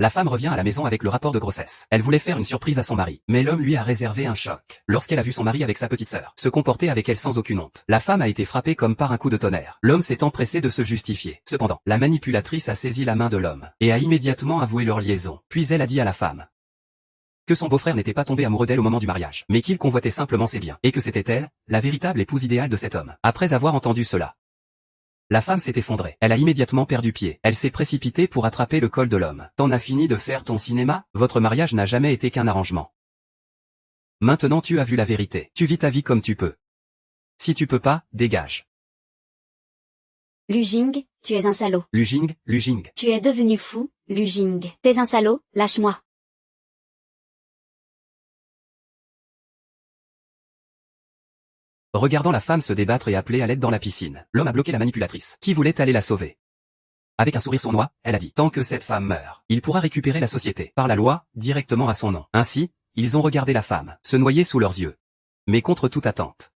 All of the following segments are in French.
La femme revient à la maison avec le rapport de grossesse. Elle voulait faire une surprise à son mari, mais l'homme lui a réservé un choc. Lorsqu'elle a vu son mari avec sa petite sœur se comporter avec elle sans aucune honte, la femme a été frappée comme par un coup de tonnerre. L'homme s'est empressé de se justifier. Cependant, la manipulatrice a saisi la main de l'homme et a immédiatement avoué leur liaison. Puis elle a dit à la femme que son beau-frère n'était pas tombé amoureux d'elle au moment du mariage, mais qu'il convoitait simplement ses biens, et que c'était elle, la véritable épouse idéale de cet homme. Après avoir entendu cela, la femme s'est effondrée. Elle a immédiatement perdu pied. Elle s'est précipitée pour attraper le col de l'homme. T'en as fini de faire ton cinéma? Votre mariage n'a jamais été qu'un arrangement. Maintenant tu as vu la vérité. Tu vis ta vie comme tu peux. Si tu peux pas, dégage. Lu Jing, tu es un salaud. Lu Jing, Lu Jing. Tu es devenu fou, Lu Jing. T'es un salaud, lâche-moi. Regardant la femme se débattre et appeler à l'aide dans la piscine, l'homme a bloqué la manipulatrice, qui voulait aller la sauver. Avec un sourire sournois, elle a dit, tant que cette femme meurt, il pourra récupérer la société, par la loi, directement à son nom. Ainsi, ils ont regardé la femme, se noyer sous leurs yeux. Mais contre toute attente,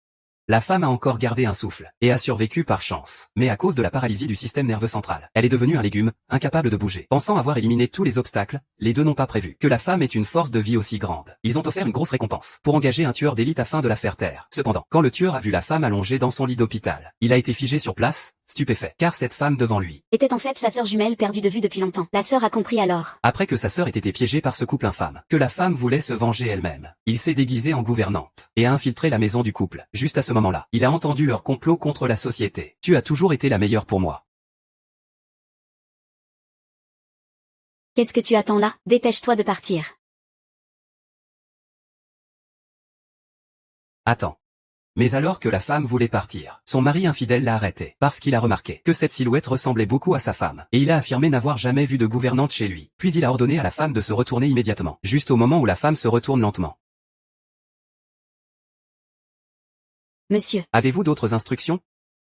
la femme a encore gardé un souffle, et a survécu par chance. Mais à cause de la paralysie du système nerveux central, elle est devenue un légume, incapable de bouger. Pensant avoir éliminé tous les obstacles, les deux n'ont pas prévu que la femme ait une force de vie aussi grande. Ils ont offert une grosse récompense pour engager un tueur d'élite afin de la faire taire. Cependant, quand le tueur a vu la femme allongée dans son lit d'hôpital, il a été figé sur place, stupéfait, car cette femme devant lui Était en fait sa sœur jumelle perdue de vue depuis longtemps. La sœur a compris alors. Après que sa sœur ait été piégée par ce couple infâme, que la femme voulait se venger elle-même, il s'est déguisé en gouvernante, et a infiltré la maison du couple. Juste à ce moment-là, il a entendu leur complot contre la société. Tu as toujours été la meilleure pour moi. Qu'est-ce que tu attends là? Dépêche-toi de partir. Attends. Mais alors que la femme voulait partir, son mari infidèle l'a arrêtée, parce qu'il a remarqué que cette silhouette ressemblait beaucoup à sa femme, et il a affirmé n'avoir jamais vu de gouvernante chez lui. Puis il a ordonné à la femme de se retourner immédiatement, juste au moment où la femme se retourne lentement. Monsieur. Avez-vous d'autres instructions?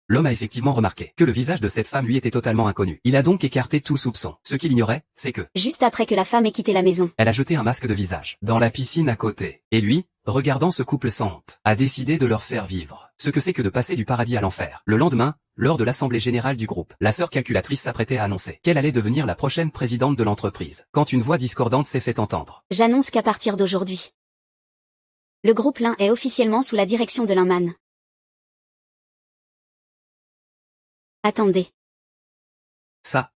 L'homme a effectivement remarqué que le visage de cette femme lui était totalement inconnu. Il a donc écarté tout soupçon. Ce qu'il ignorait, c'est que, Juste après que la femme ait quitté la maison, elle a jeté un masque de visage dans la piscine à côté. Et lui, regardant ce couple sans honte, a décidé de leur faire vivre ce que c'est que de passer du paradis à l'enfer. Le lendemain, lors de l'assemblée générale du groupe, la sœur calculatrice s'apprêtait à annoncer qu'elle allait devenir la prochaine présidente de l'entreprise, quand une voix discordante s'est fait entendre. J'annonce qu'à partir d'aujourd'hui, le groupe Lin est officiellement sous la direction de Linman. Attendez. Ça.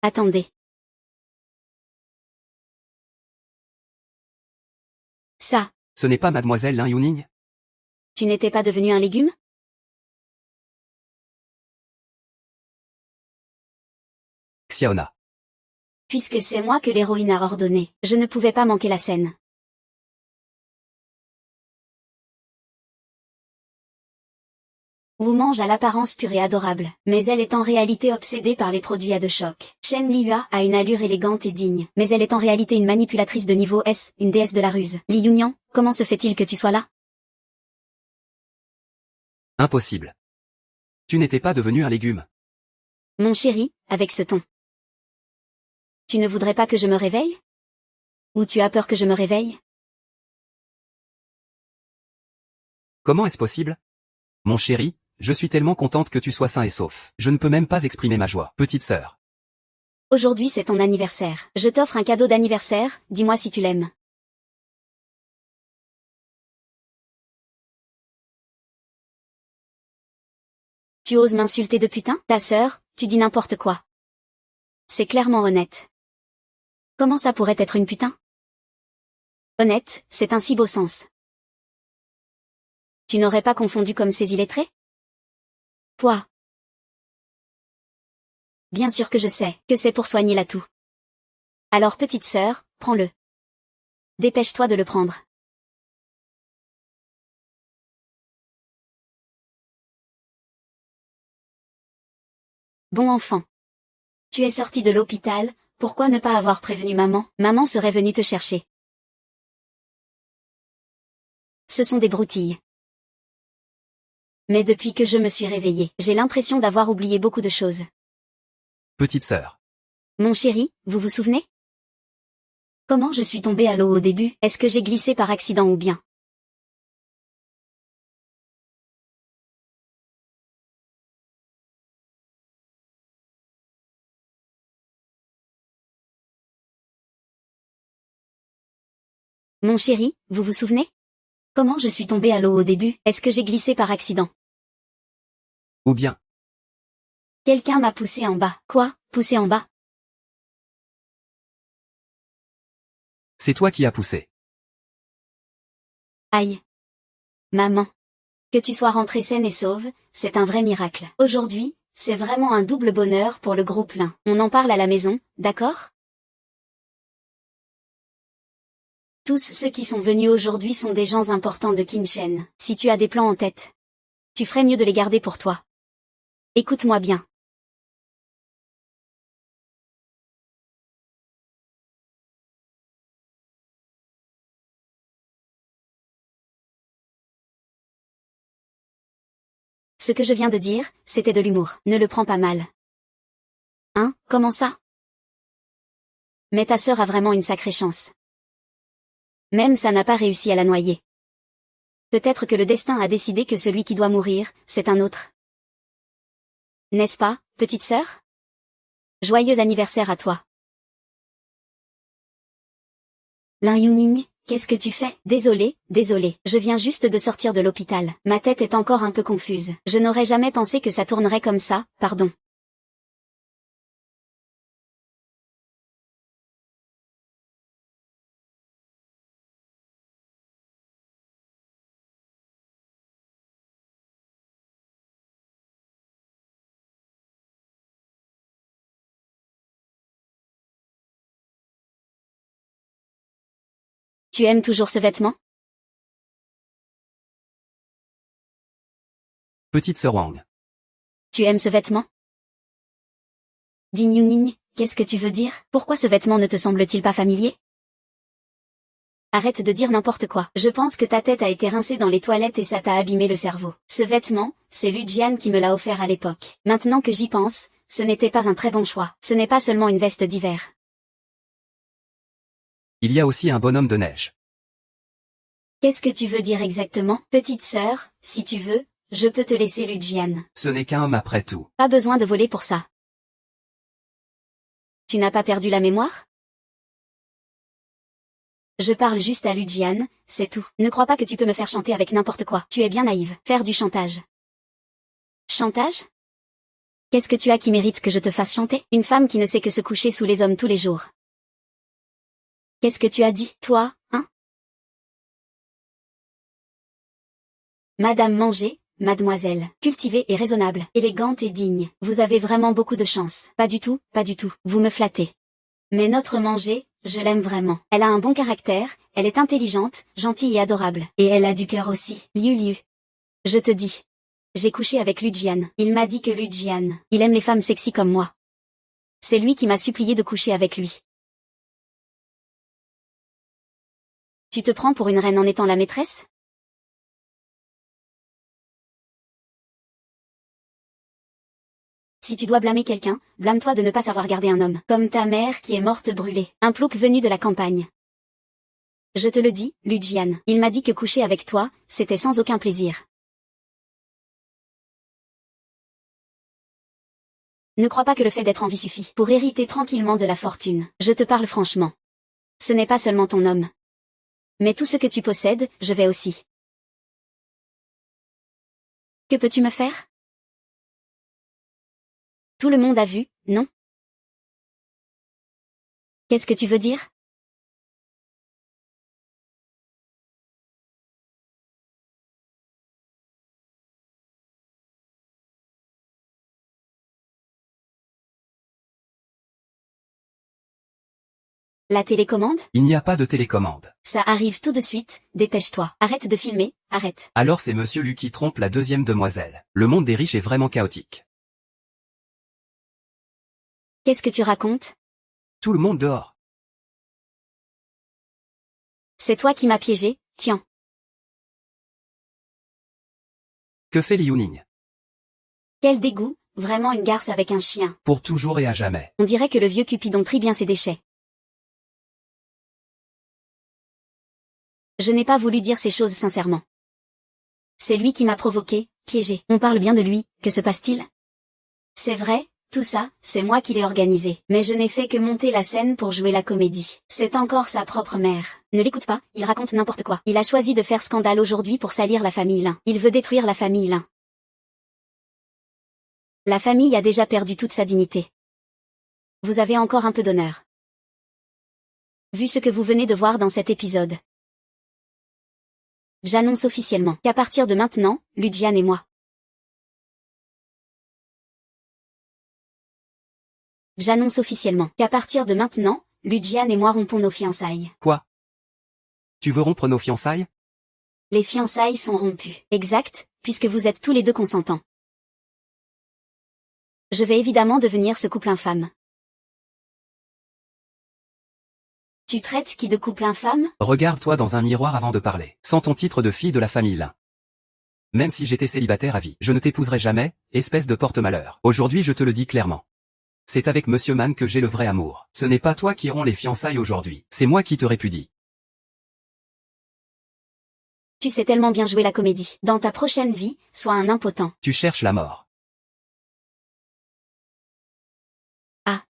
Attendez. Ça. Ce n'est pas mademoiselle Lin Yuning? Tu n'étais pas devenu un légume? Xiaona. Puisque c'est moi que l'héroïne a ordonné, je ne pouvais pas manquer la scène. Wu mange à l'apparence pure et adorable, mais elle est en réalité obsédée par les produits à de choc. Shen Liyua a une allure élégante et digne, mais elle est en réalité une manipulatrice de niveau S, une déesse de la ruse. Li Yunyan, comment se fait-il que tu sois là? Impossible. Tu n'étais pas devenu un légume. Mon chéri, avec ce ton. Tu ne voudrais pas que je me réveille? Ou tu as peur que je me réveille? Comment est-ce possible? Mon chéri, je suis tellement contente que tu sois sain et sauf. Je ne peux même pas exprimer ma joie, petite sœur. Aujourd'hui c'est ton anniversaire. Je t'offre un cadeau d'anniversaire, dis-moi si tu l'aimes. Tu oses m'insulter de putain? Ta sœur, tu dis n'importe quoi. C'est clairement honnête. Comment ça pourrait être une putain? Honnête, c'est un si beau sens. Tu n'aurais pas confondu comme ces illettrés? Quoi? Bien sûr que je sais que c'est pour soigner la toux. Alors petite sœur, prends-le. Dépêche-toi de le prendre. Bon enfant. Tu es sorti de l'hôpital, pourquoi ne pas avoir prévenu maman? Maman serait venue te chercher. Ce sont des broutilles. Mais depuis que je me suis réveillée, j'ai l'impression d'avoir oublié beaucoup de choses. Petite sœur. Mon chéri, vous vous souvenez? Comment je suis tombée à l'eau au début? Est-ce que j'ai glissé par accident ou bien? Mon chéri, vous vous souvenez? Comment je suis tombée à l'eau au début? Est-ce que j'ai glissé par accident? Ou bien. Quelqu'un m'a poussé en bas. Quoi? Poussé en bas? C'est toi qui as poussé. Aïe. Maman. Que tu sois rentrée saine et sauve, c'est un vrai miracle. Aujourd'hui, c'est vraiment un double bonheur pour le groupe Lin. On en parle à la maison, d'accord? Tous ceux qui sont venus aujourd'hui sont des gens importants de Kinshen. Si tu as des plans en tête, tu ferais mieux de les garder pour toi. Écoute-moi bien. Ce que je viens de dire, c'était de l'humour. Ne le prends pas mal. Hein, comment ça? Mais ta sœur a vraiment une sacrée chance. Même ça n'a pas réussi à la noyer. Peut-être que le destin a décidé que celui qui doit mourir, c'est un autre. N'est-ce pas, petite sœur? Joyeux anniversaire à toi. Lin Yuning, qu'est-ce que tu fais? Désolé, je viens juste de sortir de l'hôpital. Ma tête est encore un peu confuse. Je n'aurais jamais pensé que ça tournerait comme ça, pardon. Tu aimes toujours ce vêtement? Petite sœur Wang. Tu aimes ce vêtement? Din Yuning, qu'est-ce que tu veux dire? Pourquoi ce vêtement ne te semble-t-il pas familier? Arrête de dire n'importe quoi. Je pense que ta tête a été rincée dans les toilettes et ça t'a abîmé le cerveau. Ce vêtement, c'est Lujian qui me l'a offert à l'époque. Maintenant que j'y pense, ce n'était pas un très bon choix. Ce n'est pas seulement une veste d'hiver. Il y a aussi un bonhomme de neige. Qu'est-ce que tu veux dire exactement? Petite sœur, si tu veux, je peux te laisser Lujian. Ce n'est qu'un homme après tout. Pas besoin de voler pour ça. Tu n'as pas perdu la mémoire? Je parle juste à Lujian, c'est tout. Ne crois pas que tu peux me faire chanter avec n'importe quoi. Tu es bien naïve. Faire du chantage. Chantage? Qu'est-ce que tu as qui mérite que je te fasse chanter? Une femme qui ne sait que se coucher sous les hommes tous les jours. Qu'est-ce que tu as dit, toi, hein? Madame Manger, mademoiselle, cultivée et raisonnable, élégante et digne. Vous avez vraiment beaucoup de chance. Pas du tout, pas du tout. Vous me flattez. Mais notre Manger, je l'aime vraiment. Elle a un bon caractère, elle est intelligente, gentille et adorable. Et elle a du cœur aussi. Liu Liu. Je te dis. J'ai couché avec Lujian. Il m'a dit que Lujian, il aime les femmes sexy comme moi. C'est lui qui m'a supplié de coucher avec lui. Tu te prends pour une reine en étant la maîtresse? Si tu dois blâmer quelqu'un, blâme-toi de ne pas savoir garder un homme. Comme ta mère qui est morte brûlée. Un plouc venu de la campagne. Je te le dis, Lujian, il m'a dit que coucher avec toi, c'était sans aucun plaisir. Ne crois pas que le fait d'être en vie suffit pour hériter tranquillement de la fortune. Je te parle franchement. Ce n'est pas seulement ton homme. Mais tout ce que tu possèdes, je vais aussi. Que peux-tu me faire? Tout le monde a vu, non? Qu'est-ce que tu veux dire? La télécommande? Il n'y a pas de télécommande. Ça arrive tout de suite, dépêche-toi. Arrête de filmer, arrête. Alors c'est Monsieur Lu qui trompe la deuxième demoiselle. Le monde des riches est vraiment chaotique. Qu'est-ce que tu racontes? Tout le monde dehors. C'est toi qui m'as piégé, tiens. Que fait Li Yuning? Quel dégoût, vraiment une garce avec un chien. Pour toujours et à jamais. On dirait que le vieux Cupidon trie bien ses déchets. Je n'ai pas voulu dire ces choses sincèrement. C'est lui qui m'a provoqué, piégé. On parle bien de lui, que se passe-t-il? C'est vrai, tout ça, c'est moi qui l'ai organisé. Mais je n'ai fait que monter la scène pour jouer la comédie. C'est encore sa propre mère. Ne l'écoute pas, il raconte n'importe quoi. Il a choisi de faire scandale aujourd'hui pour salir la famille Lin. Il veut détruire la famille Lin. La famille a déjà perdu toute sa dignité. Vous avez encore un peu d'honneur. Vu ce que vous venez de voir dans cet épisode. J'annonce officiellement qu'à partir de maintenant, Lujian et moi. J'annonce officiellement qu'à partir de maintenant, Lujian et moi rompons nos fiançailles. Quoi? Tu veux rompre nos fiançailles? Les fiançailles sont rompues. Exact, puisque vous êtes tous les deux consentants. Je vais évidemment devenir ce couple infâme. Tu traites qui de couple infâme? Regarde-toi dans un miroir avant de parler. Sans ton titre de fille de la famille Lin. Même si j'étais célibataire à vie, je ne t'épouserai jamais, espèce de porte-malheur. Aujourd'hui je te le dis clairement. C'est avec Monsieur Man que j'ai le vrai amour. Ce n'est pas toi qui romps les fiançailles aujourd'hui. C'est moi qui te répudie. Tu sais tellement bien jouer la comédie. Dans ta prochaine vie, sois un impotent. Tu cherches la mort. Ah.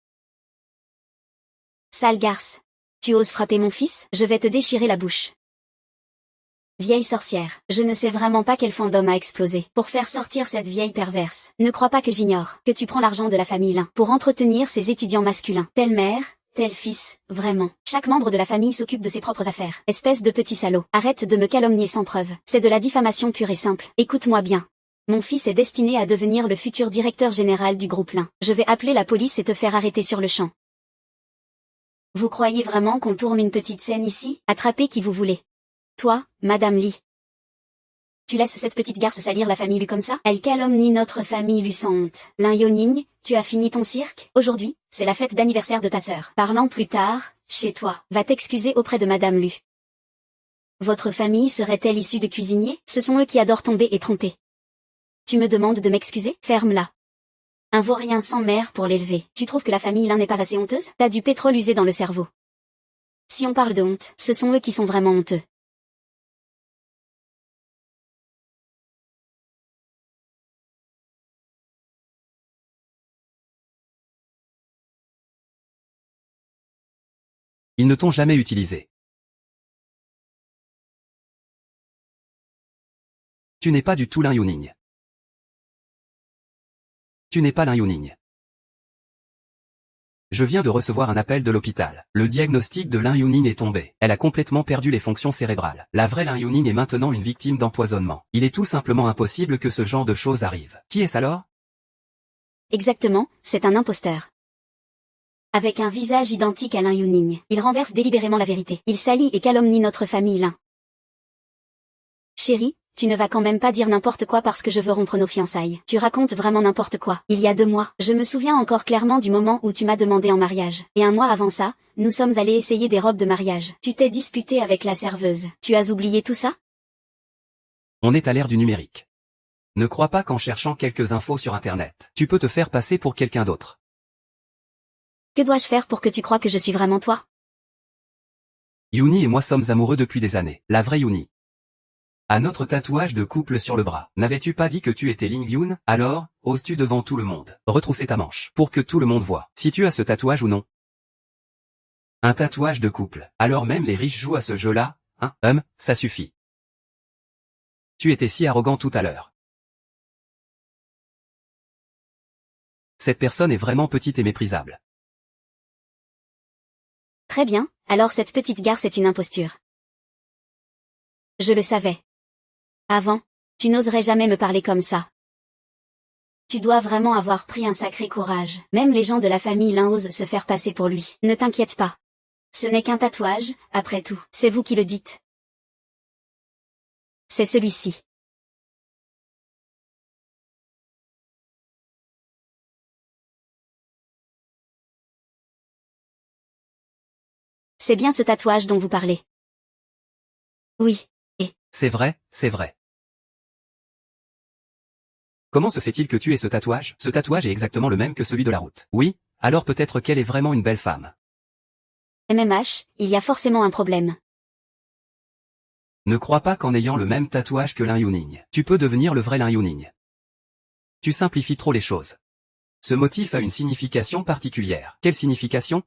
Sale garce. Tu oses frapper mon fils? Je vais te déchirer la bouche. Vieille sorcière, je ne sais vraiment pas quel fantôme a explosé pour faire sortir cette vieille perverse. Ne crois pas que j'ignore que tu prends l'argent de la famille Lin pour entretenir ses étudiants masculins. Telle mère, tel fils, vraiment. Chaque membre de la famille s'occupe de ses propres affaires. Espèce de petit salaud. Arrête de me calomnier sans preuve. C'est de la diffamation pure et simple. Écoute-moi bien. Mon fils est destiné à devenir le futur directeur général du groupe Lin. Je vais appeler la police et te faire arrêter sur le champ. Vous croyez vraiment qu'on tourne une petite scène ici? Attrapez qui vous voulez. Toi, Madame Li. Tu laisses cette petite garce salir la famille Lu comme ça? Elle calomnie notre famille Lu sans honte. Lin Yuning, tu as fini ton cirque? Aujourd'hui, c'est la fête d'anniversaire de ta sœur. Parlant plus tard, chez toi, va t'excuser auprès de Madame Lu. Votre famille serait-elle issue de cuisiniers? Ce sont eux qui adorent tomber et tromper. Tu me demandes de m'excuser? Ferme-la. Un vaurien sans mère pour l'élever. Tu trouves que la famille Lin n'est pas assez honteuse? T'as du pétrole usé dans le cerveau. Si on parle de honte, ce sont eux qui sont vraiment honteux. Ils ne t'ont jamais utilisé. Tu n'es pas du tout Lin Yuning. Tu n'es pas Lin Yuning. Je viens de recevoir un appel de l'hôpital. Le diagnostic de Lin Yuning est tombé. Elle a complètement perdu les fonctions cérébrales. La vraie Lin Yuning est maintenant une victime d'empoisonnement. Il est tout simplement impossible que ce genre de choses arrive. Qui est-ce alors? Exactement, c'est un imposteur. Avec un visage identique à Lin Yuning, il renverse délibérément la vérité. Il salit et calomnie notre famille Lin. Chérie, tu ne vas quand même pas dire n'importe quoi parce que je veux rompre nos fiançailles. Tu racontes vraiment n'importe quoi. Il y a 2 mois, je me souviens encore clairement du moment où tu m'as demandé en mariage. Et un mois avant ça, nous sommes allés essayer des robes de mariage. Tu t'es disputé avec la serveuse. Tu as oublié tout ça? On est à l'ère du numérique. Ne crois pas qu'en cherchant quelques infos sur Internet, tu peux te faire passer pour quelqu'un d'autre. Que dois-je faire pour que tu crois que je suis vraiment toi? Yuni et moi sommes amoureux depuis des années. La vraie Yuni. À notre tatouage de couple sur le bras. N'avais-tu pas dit que tu étais Ling Yun? Alors, oses-tu devant tout le monde retrousser ta manche pour que tout le monde voit si tu as ce tatouage ou non? Un tatouage de couple. Alors même les riches jouent à ce jeu-là, hein? Ça suffit. Tu étais si arrogant tout à l'heure. Cette personne est vraiment petite et méprisable. Très bien, alors cette petite garce est une imposture. Je le savais. Avant, tu n'oserais jamais me parler comme ça. Tu dois vraiment avoir pris un sacré courage. Même les gens de la famille Lin osent se faire passer pour lui. Ne t'inquiète pas. Ce n'est qu'un tatouage, après tout. C'est vous qui le dites. C'est celui-ci. C'est bien ce tatouage dont vous parlez. Oui. C'est vrai, c'est vrai. Comment se fait-il que tu aies ce tatouage? Ce tatouage est exactement le même que celui de la route. Oui, alors peut-être qu'elle est vraiment une belle femme. MMH, il y a forcément un problème. Ne crois pas qu'en ayant le même tatouage que Lin Yuning, tu peux devenir le vrai Lin Yuning. Tu simplifies trop les choses. Ce motif a une signification particulière. Quelle signification?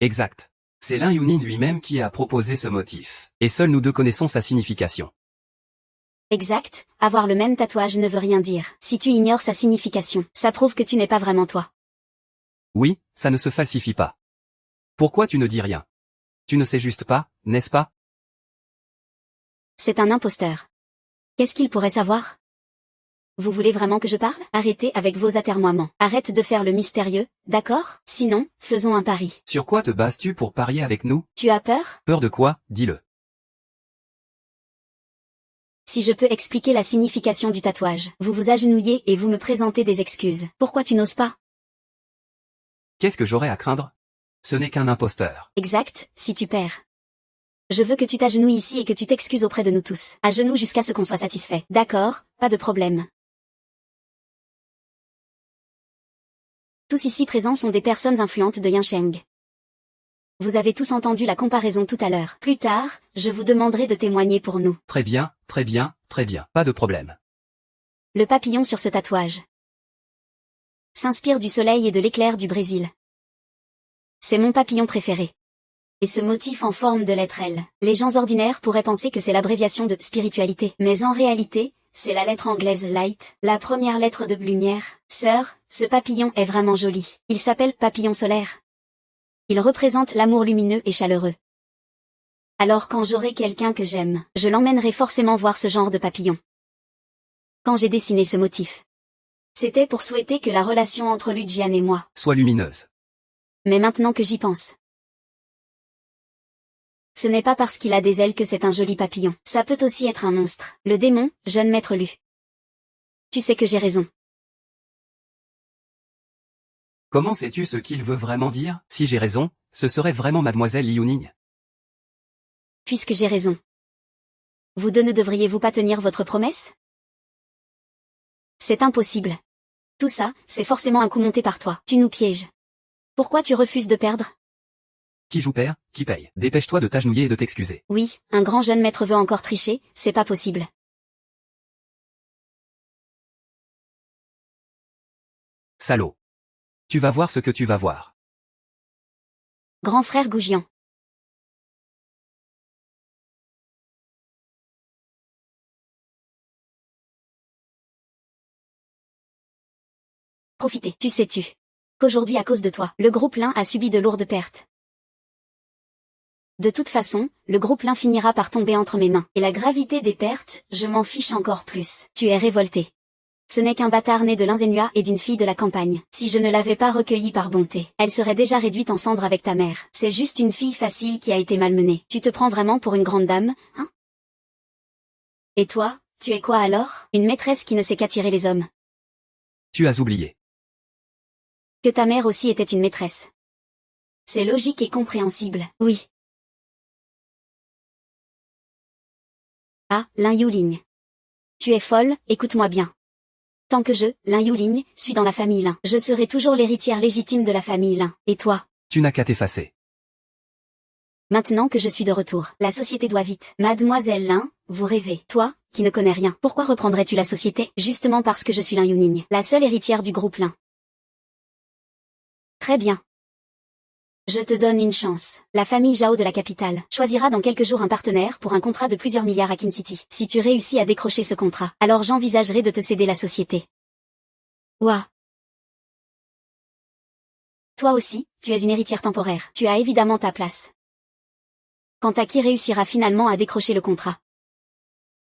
Exact. C'est Lin Yuning lui-même qui a proposé ce motif. Et seuls nous deux connaissons sa signification. Exact, avoir le même tatouage ne veut rien dire. Si tu ignores sa signification, ça prouve que tu n'es pas vraiment toi. Oui, ça ne se falsifie pas. Pourquoi tu ne dis rien? Tu ne sais juste pas, n'est-ce pas? C'est un imposteur. Qu'est-ce qu'il pourrait savoir? Vous voulez vraiment que je parle? Arrêtez avec vos atermoiements. Arrête de faire le mystérieux, d'accord? Sinon, faisons un pari. Sur quoi te bases-tu pour parier avec nous? Tu as peur? Peur de quoi? Dis-le. Si je peux expliquer la signification du tatouage, vous vous agenouillez et vous me présentez des excuses. Pourquoi tu n'oses pas? Qu'est-ce que j'aurais à craindre? Ce n'est qu'un imposteur. Exact, si tu perds. Je veux que tu t'agenouilles ici et que tu t'excuses auprès de nous tous. À genoux jusqu'à ce qu'on soit satisfait. D'accord, pas de problème. Tous ici présents sont des personnes influentes de Yansheng. Vous avez tous entendu la comparaison tout à l'heure. Plus tard, je vous demanderai de témoigner pour nous. Très bien, très bien, très bien. Pas de problème. Le papillon sur ce tatouage s'inspire du soleil et de l'éclair du Brésil. C'est mon papillon préféré. Et ce motif en forme de lettre L. Les gens ordinaires pourraient penser que c'est l'abréviation de spiritualité. Mais en réalité, c'est la lettre anglaise light, la première lettre de lumière. Sœur, ce papillon est vraiment joli. Il s'appelle papillon solaire. Il représente l'amour lumineux et chaleureux. Alors quand j'aurai quelqu'un que j'aime, je l'emmènerai forcément voir ce genre de papillon. Quand j'ai dessiné ce motif, c'était pour souhaiter que la relation entre Lujian et moi Sois lumineuse. Mais maintenant que j'y pense, ce n'est pas parce qu'il a des ailes que c'est un joli papillon. Ça peut aussi être un monstre. Le démon, jeune maître Lu. Tu sais que j'ai raison. Comment sais-tu ce qu'il veut vraiment dire? Si j'ai raison, ce serait vraiment mademoiselle Liuning. Puisque j'ai raison. Vous deux ne devriez-vous pas tenir votre promesse? C'est impossible. Tout ça, c'est forcément un coup monté par toi. Tu nous pièges. Pourquoi tu refuses de perdre? Qui joue perd, qui paye. Dépêche-toi de t'agenouiller et de t'excuser. Oui, un grand jeune maître veut encore tricher, c'est pas possible. Salaud. Tu vas voir ce que tu vas voir. Grand frère Goujian. Profitez. Tu sais-tu qu'aujourd'hui à cause de toi, le groupe Lin a subi de lourdes pertes. De toute façon, le groupe Lin finira par tomber entre mes mains. Et la gravité des pertes, je m'en fiche encore plus. Tu es révolté. Ce n'est qu'un bâtard né de l'Inzenua et d'une fille de la campagne. Si je ne l'avais pas recueillie par bonté, elle serait déjà réduite en cendres avec ta mère. C'est juste une fille facile qui a été malmenée. Tu te prends vraiment pour une grande dame, hein? Et toi, tu es quoi alors? Une maîtresse qui ne sait qu'attirer les hommes. Tu as oublié. Que ta mère aussi était une maîtresse. C'est logique et compréhensible, oui. Ah, Lin Yuling. Tu es folle, écoute-moi bien. Tant que je, Lin Yuling, suis dans la famille Lin, je serai toujours l'héritière légitime de la famille Lin. Et toi? Tu n'as qu'à t'effacer. Maintenant que je suis de retour, la société doit vite. Mademoiselle Lin, vous rêvez. Toi, qui ne connais rien, pourquoi reprendrais-tu la société? Justement parce que je suis Lin Yuning, la seule héritière du groupe Lin. Très bien. Je te donne une chance. La famille Zhao de la capitale choisira dans quelques jours un partenaire pour un contrat de plusieurs milliards à Kin City. Si tu réussis à décrocher ce contrat, alors j'envisagerai de te céder la société. Ouah. Toi aussi, tu es une héritière temporaire. Tu as évidemment ta place. Quant à qui réussira finalement à décrocher le contrat,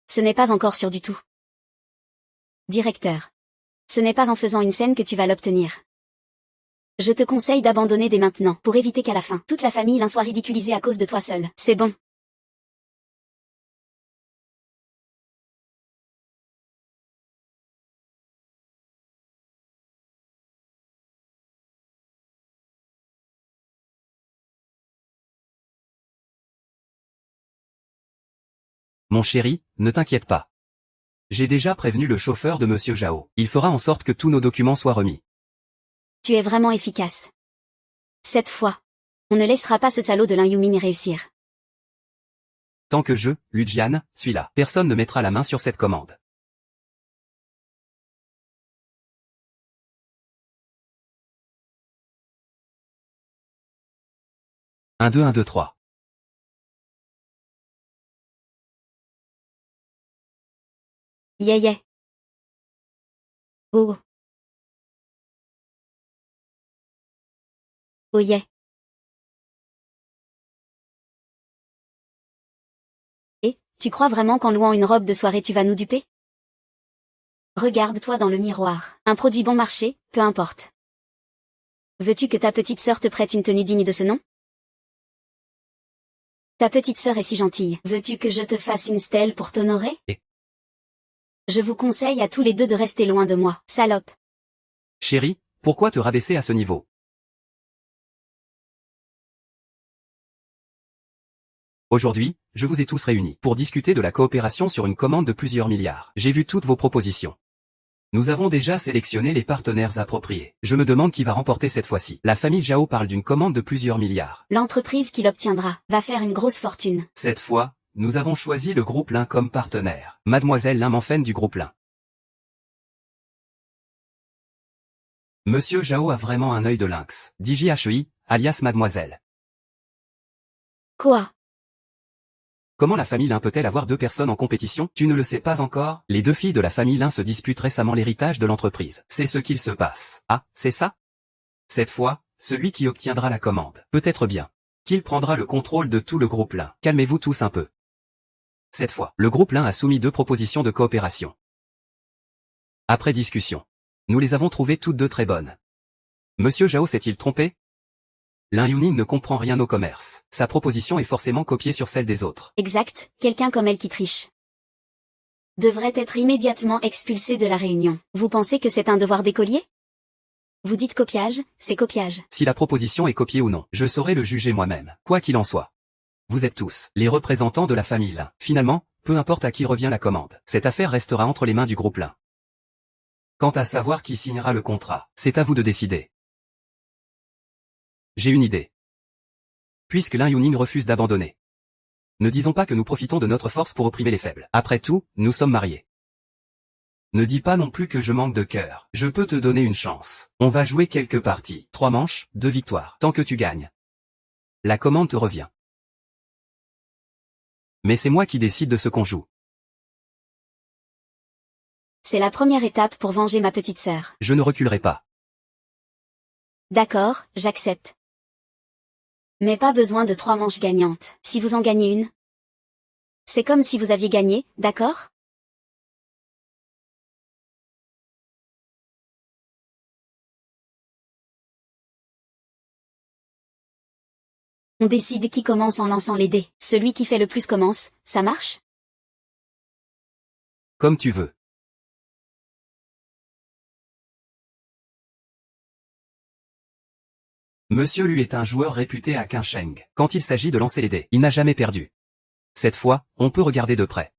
ce n'est pas encore sûr du tout. Directeur. Ce n'est pas en faisant une scène que tu vas l'obtenir. Je te conseille d'abandonner dès maintenant, pour éviter qu'à la fin, toute la famille Lin soit ridiculisée à cause de toi seul. C'est bon. Mon chéri, ne t'inquiète pas. J'ai déjà prévenu le chauffeur de Monsieur Zhao. Il fera en sorte que tous nos documents soient remis. Tu es vraiment efficace. Cette fois, on ne laissera pas ce salaud de Lin Yuming réussir. Tant que je, Lu Jian, suis là, personne ne mettra la main sur cette commande. Un, deux, 1, 2, 3. Yeah yeah. Oh. Oh yeah. Et, tu crois vraiment qu'en louant une robe de soirée tu vas nous duper? Regarde-toi dans le miroir. Un produit bon marché, peu importe. Veux-tu que ta petite sœur te prête une tenue digne de ce nom? Ta petite sœur est si gentille. Veux-tu que je te fasse une stèle pour t'honorer? Je vous conseille à tous les deux de rester loin de moi, salope. Chérie, pourquoi te rabaisser à ce niveau? Aujourd'hui, je vous ai tous réunis pour discuter de la coopération sur une commande de plusieurs milliards. J'ai vu toutes vos propositions. Nous avons déjà sélectionné les partenaires appropriés. Je me demande qui va remporter cette fois-ci. La famille Zhao parle d'une commande de plusieurs milliards. L'entreprise qui l'obtiendra va faire une grosse fortune. Cette fois, nous avons choisi le groupe Lin comme partenaire. Mademoiselle Lin m'enfaine du groupe Lin. Monsieur Zhao a vraiment un œil de lynx. Dit JHI, alias Mademoiselle. Quoi? Comment la famille Lin peut-elle avoir deux personnes en compétition? Tu ne le sais pas encore? Les deux filles de la famille Lin se disputent récemment l'héritage de l'entreprise. C'est ce qu'il se passe. Ah, c'est ça? Cette fois, celui qui obtiendra la commande. Peut-être bien qu'il prendra le contrôle de tout le groupe Lin. Calmez-vous tous un peu. Cette fois, le groupe Lin a soumis deux propositions de coopération. Après discussion, nous les avons trouvées toutes deux très bonnes. Monsieur Zhao s'est-il trompé? Lin Yuning ne comprend rien au commerce. Sa proposition est forcément copiée sur celle des autres. Exact, quelqu'un comme elle qui triche devrait être immédiatement expulsé de la réunion. Vous pensez que c'est un devoir d'écolier? Vous dites copiage, c'est copiage. Si la proposition est copiée ou non, je saurai le juger moi-même. Quoi qu'il en soit. Vous êtes tous les représentants de la famille Lin. Finalement, peu importe à qui revient la commande, cette affaire restera entre les mains du groupe Lin. Quant à savoir qui signera le contrat, c'est à vous de décider. J'ai une idée. Puisque Lin Yuning refuse d'abandonner. Ne disons pas que nous profitons de notre force pour opprimer les faibles. Après tout, nous sommes mariés. Ne dis pas non plus que je manque de cœur. Je peux te donner une chance. On va jouer quelques parties. 3 manches, 2 victoires. Tant que tu gagnes, la commande te revient. Mais c'est moi qui décide de ce qu'on joue. C'est la première étape pour venger ma petite sœur. Je ne reculerai pas. D'accord, j'accepte. Mais pas besoin de 3 manches gagnantes. Si vous en gagnez une, c'est comme si vous aviez gagné, d'accord? On décide qui commence en lançant les dés. Celui qui fait le plus commence, ça marche? Comme tu veux. Monsieur Lu est un joueur réputé à Qinsheng. Quand il s'agit de lancer les dés, il n'a jamais perdu. Cette fois, on peut regarder de près.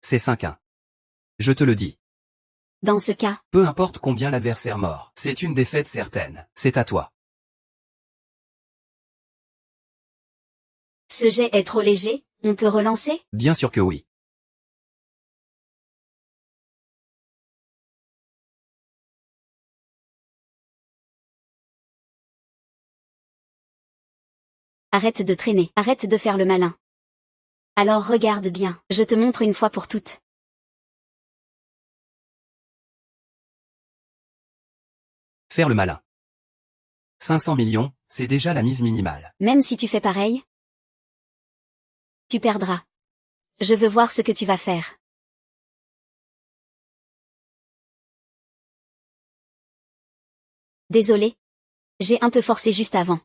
C'est 5-1. Je te le dis. Dans ce cas, Peu importe combien l'adversaire mord, c'est une défaite certaine. C'est à toi. ce jet est trop léger, on peut relancer? Bien sûr que oui. Arrête de traîner, arrête de faire le malin. Alors regarde bien, je te montre une fois pour toutes. Faire le malin. 500 millions, c'est déjà la mise minimale. Même si tu fais pareil, tu perdras. Je veux voir ce que tu vas faire. Désolé. J'ai un peu forcé juste avant.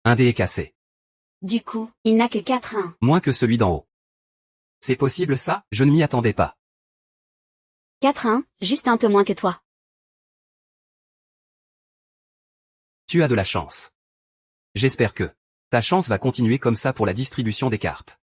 Un dé est cassé. Du coup, il n'a que 4-1. Moins que celui d'en haut. C'est possible ça? Je ne m'y attendais pas. 4-1, juste un peu moins que toi. Tu as de la chance. J'espère que ta chance va continuer comme ça pour la distribution des cartes.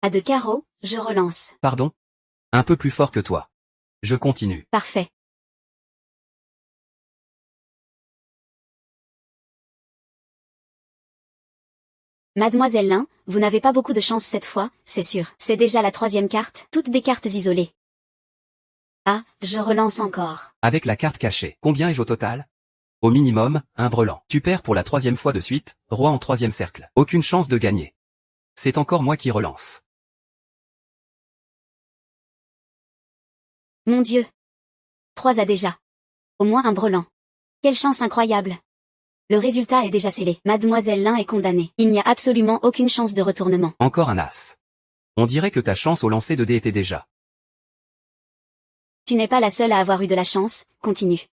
À de carreaux, je relance. Pardon? Un peu plus fort que toi. Je continue. Parfait. Mademoiselle Lin, vous n'avez pas beaucoup de chance cette fois, c'est sûr. C'est déjà la 3e carte, toutes des cartes isolées. Ah, je relance encore. Avec la carte cachée, combien ai-je au total? Au minimum, un brelan. Tu perds pour la 3e fois de suite, roi en 3e cercle. Aucune chance de gagner. C'est encore moi qui relance. Mon Dieu. 3 a déjà. Au moins un brelan. Quelle chance incroyable. Le résultat est déjà scellé. Mademoiselle Lin est condamnée. Il n'y a absolument aucune chance de retournement. Encore un as. On dirait que ta chance au lancer de dés était déjà. Tu n'es pas la seule à avoir eu de la chance, continue.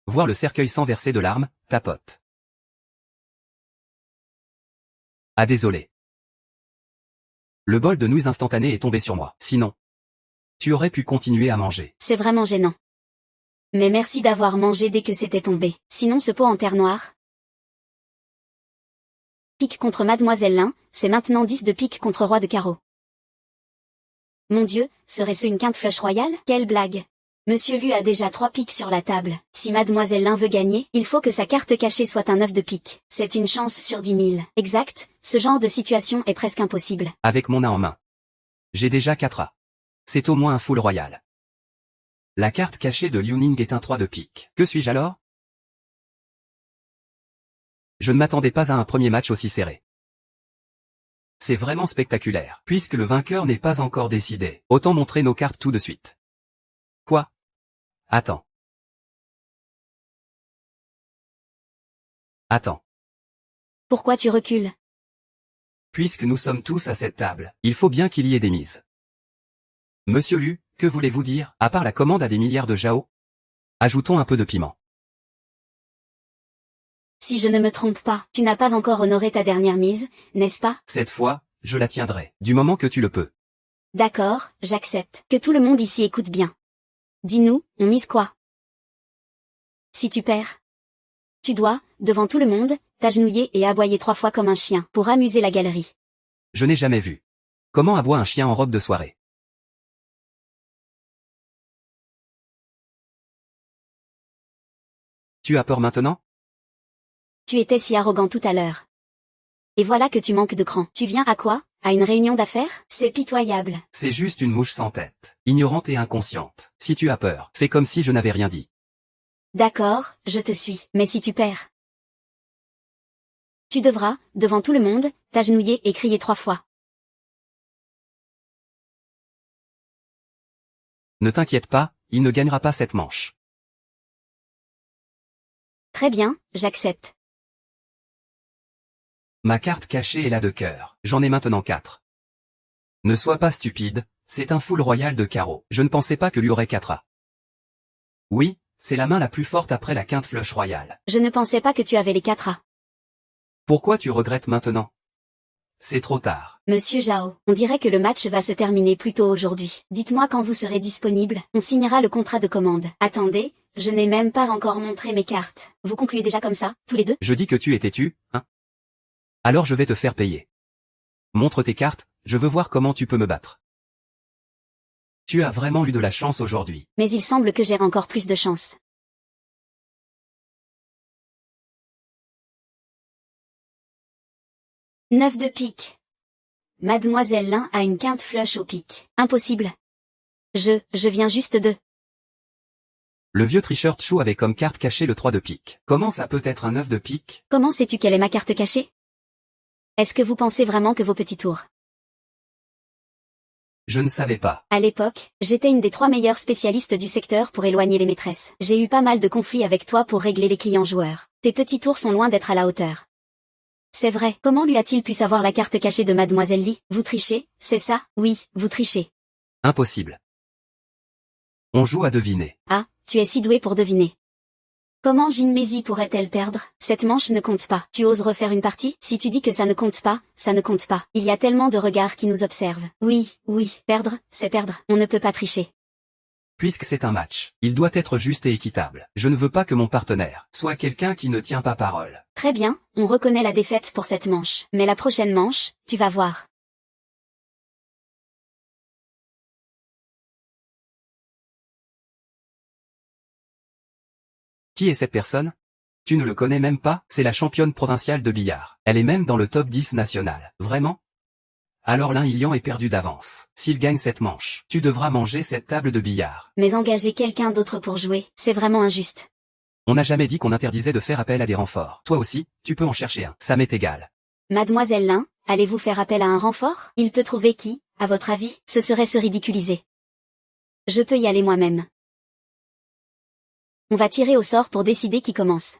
Voir le cercueil sans verser de larmes, tapote. Ah désolé. Le bol de nouilles instantané est tombé sur moi. Sinon, tu aurais pu continuer à manger. C'est vraiment gênant. Mais merci d'avoir mangé dès que c'était tombé. Sinon ce pot en terre noire. Pique contre Mademoiselle Lin, c'est maintenant 10 de pique contre roi de carreau. Mon Dieu, serait-ce une quinte flush royale? Quelle blague. Monsieur Lu a déjà 3 piques sur la table. Si Mademoiselle Lin veut gagner, il faut que sa carte cachée soit un 9 de pique. C'est une chance sur 10 000. Exact, ce genre de situation est presque impossible. Avec mon as en main. J'ai déjà 4 as. C'est au moins un full royal. La carte cachée de Liu Ning est un 3 de pique. Que suis-je alors? Je ne m'attendais pas à un premier match aussi serré. C'est vraiment spectaculaire. Puisque le vainqueur n'est pas encore décidé, autant montrer nos cartes tout de suite. Quoi? Attends. Attends. Pourquoi tu recules? Puisque nous sommes tous à cette table, il faut bien qu'il y ait des mises. Monsieur Lu, que voulez-vous dire, à part la commande à des milliards de Jao? Ajoutons un peu de piment. Si je ne me trompe pas, tu n'as pas encore honoré ta dernière mise, n'est-ce pas? Cette fois, je la tiendrai, du moment que tu le peux. D'accord, j'accepte. Que tout le monde ici écoute bien. Dis-nous, on mise quoi? Si tu perds, tu dois, devant tout le monde, t'agenouiller et aboyer 3 fois comme un chien, pour amuser la galerie. Je n'ai jamais vu. Comment aboie un chien en robe de soirée? Tu as peur maintenant? Tu étais si arrogant tout à l'heure. Et voilà que tu manques de cran. Tu viens à quoi? À une réunion d'affaires? C'est pitoyable. C'est juste une mouche sans tête, ignorante et inconsciente. Si tu as peur, fais comme si je n'avais rien dit. D'accord, je te suis. Mais si tu perds, tu devras, devant tout le monde, t'agenouiller et crier 3 fois. Ne t'inquiète pas, il ne gagnera pas cette manche. Très bien, j'accepte. Ma carte cachée est la de cœur. J'en ai maintenant 4. Ne sois pas stupide, c'est un full royal de carreau. Je ne pensais pas que lui aurait 4 as. Oui, c'est la main la plus forte après la quinte flush royale. Je ne pensais pas que tu avais les 4 as. Pourquoi tu regrettes maintenant? C'est trop tard. Monsieur Zhao, on dirait que le match va se terminer plus tôt aujourd'hui. Dites-moi quand vous serez disponible, on signera le contrat de commande. Attendez, je n'ai même pas encore montré mes cartes. Vous concluez déjà comme ça, tous les deux? Je dis que tu es têtu, hein? Alors je vais te faire payer. Montre tes cartes, je veux voir comment tu peux me battre. Tu as vraiment eu de la chance aujourd'hui. Mais il semble que j'ai encore plus de chance. Neuf de pique. Mademoiselle Lin a une quinte flush au pic. Impossible. Je viens juste de... Le vieux tricheur Chou avait comme carte cachée le 3 de pique. Comment ça peut être un œuf de pique? Comment sais-tu quelle est ma carte cachée? Est-ce que vous pensez vraiment que vos petits tours? Je ne savais pas. À l'époque, j'étais une des 3 meilleures spécialistes du secteur pour éloigner les maîtresses. J'ai eu pas mal de conflits avec toi pour régler les clients joueurs. Tes petits tours sont loin d'être à la hauteur. C'est vrai, comment lui a-t-il pu savoir la carte cachée de Mademoiselle Li? Vous trichez, c'est ça? Oui, vous trichez. Impossible. On joue à deviner. Ah, tu es si doué pour deviner. Comment Jinmezi pourrait-elle perdre? Cette manche ne compte pas. Tu oses refaire une partie? Si tu dis que ça ne compte pas, ça ne compte pas. Il y a tellement de regards qui nous observent. Oui, perdre, c'est perdre. On ne peut pas tricher. Puisque c'est un match, il doit être juste et équitable. Je ne veux pas que mon partenaire soit quelqu'un qui ne tient pas parole. Très bien, on reconnaît la défaite pour cette manche. Mais la prochaine manche, tu vas voir. Qui est cette personne? Tu ne le connais même pas? C'est la championne provinciale de billard. Elle est même dans le top 10 national. Vraiment? Alors l'un Ilian est perdu d'avance. S'il gagne cette manche, tu devras manger cette table de billard. Mais engager quelqu'un d'autre pour jouer, c'est vraiment injuste. On n'a jamais dit qu'on interdisait de faire appel à des renforts. Toi aussi, tu peux en chercher un. Ça m'est égal. Mademoiselle Lin, allez-vous faire appel à un renfort? Il peut trouver qui, à votre avis? Ce serait se ridiculiser. Je peux y aller moi-même. On va tirer au sort pour décider qui commence.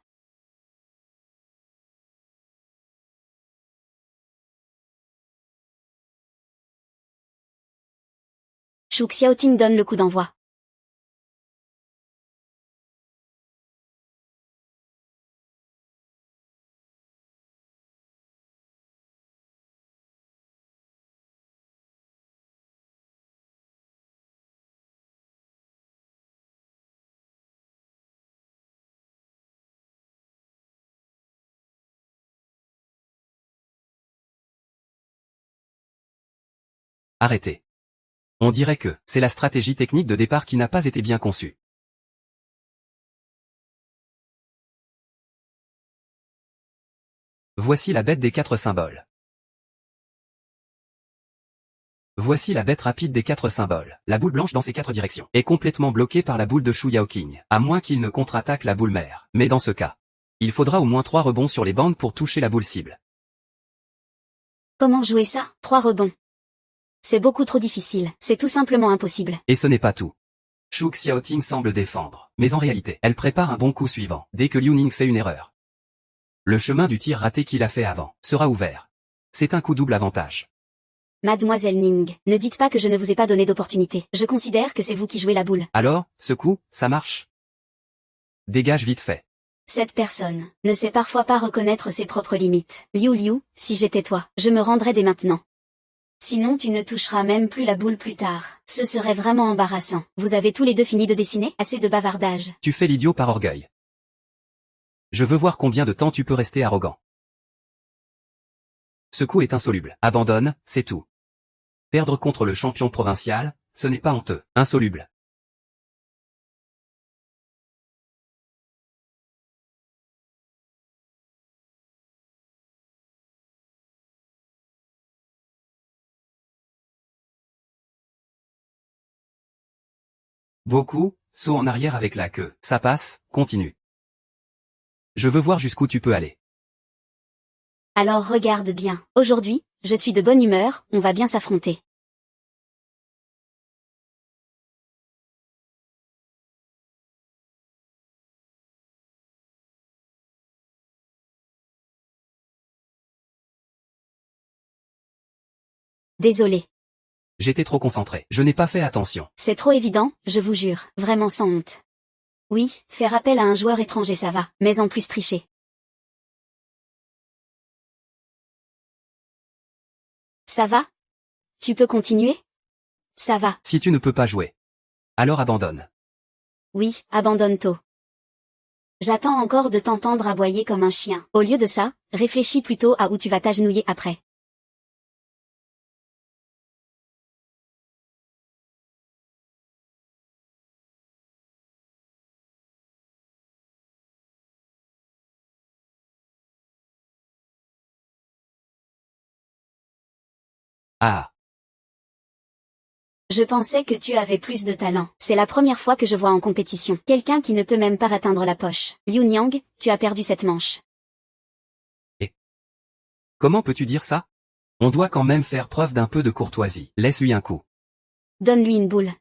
Shu Xiaoting donne le coup d'envoi. Arrêtez. On dirait que c'est la stratégie technique de départ qui n'a pas été bien conçue. Voici la bête des 4 symboles. Voici la bête rapide des 4 symboles. La boule blanche dans ses 4 directions est complètement bloquée par la boule de Shu Yaoqing, à moins qu'il ne contre-attaque la boule mère. Mais dans ce cas, il faudra au moins 3 rebonds sur les bandes pour toucher la boule cible. Comment jouer ça? 3 rebonds. C'est beaucoup trop difficile, c'est tout simplement impossible. Et ce n'est pas tout. Shu Xiaoting semble défendre, mais en réalité, elle prépare un bon coup suivant, dès que Liu Ning fait une erreur. Le chemin du tir raté qu'il a fait avant sera ouvert. C'est un coup double avantage. Mademoiselle Ning, ne dites pas que je ne vous ai pas donné d'opportunité. Je considère que c'est vous qui jouez la boule. Alors, ce coup, ça marche? Dégage vite fait. Cette personne ne sait parfois pas reconnaître ses propres limites. Liu, si j'étais toi, je me rendrais dès maintenant. Sinon tu ne toucheras même plus la boule plus tard. Ce serait vraiment embarrassant. Vous avez tous les deux fini de dessiner? Assez de bavardage. Tu fais l'idiot par orgueil. Je veux voir combien de temps tu peux rester arrogant. Ce coup est insoluble. Abandonne, c'est tout. Perdre contre le champion provincial, ce n'est pas honteux. Insoluble. Beaucoup, saut en arrière avec la queue. Ça passe, continue. Je veux voir jusqu'où tu peux aller. Alors regarde bien. Aujourd'hui, je suis de bonne humeur, on va bien s'affronter. Désolé. J'étais trop concentré. Je n'ai pas fait attention. C'est trop évident, je vous jure, vraiment sans honte. Oui, faire appel à un joueur étranger ça va, mais en plus tricher. Ça va? Tu peux continuer? Ça va. Si tu ne peux pas jouer, alors abandonne. Oui, abandonne tôt. J'attends encore de t'entendre aboyer comme un chien. Au lieu de ça, réfléchis plutôt à où tu vas t'agenouiller après. Ah, Je pensais que tu avais plus de talent. C'est la première fois que je vois en compétition quelqu'un qui ne peut même pas atteindre la poche. Liu Niang, tu as perdu cette manche. comment peux-tu dire ça? On doit quand même faire preuve d'un peu de courtoisie. Laisse-lui un coup. Donne-lui une boule.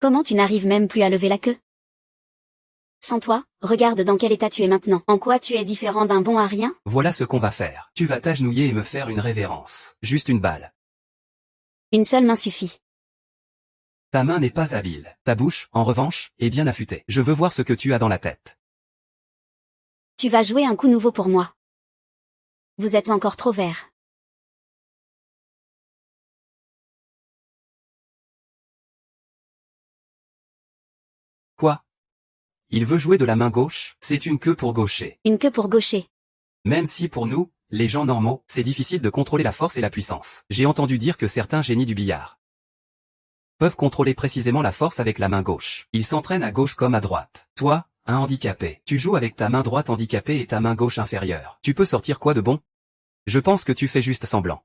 Comment tu n'arrives même plus à lever la queue? Sans toi, regarde dans quel état tu es maintenant. En quoi tu es différent d'un bon à rien? Voilà ce qu'on va faire. Tu vas t'agenouiller et me faire une révérence. Juste une balle. Une seule main suffit. Ta main n'est pas habile. Ta bouche, en revanche, est bien affûtée. Je veux voir ce que tu as dans la tête. Tu vas jouer un coup nouveau pour moi. Vous êtes encore trop vert. Quoi? Il veut jouer de la main gauche? C'est une queue pour gaucher. Une queue pour gaucher. Même si pour nous, les gens normaux, c'est difficile de contrôler la force et la puissance. J'ai entendu dire que certains génies du billard peuvent contrôler précisément la force avec la main gauche. Ils s'entraînent à gauche comme à droite. Toi, un handicapé, tu joues avec ta main droite handicapée et ta main gauche inférieure. Tu peux sortir quoi de bon? Je pense que tu fais juste semblant.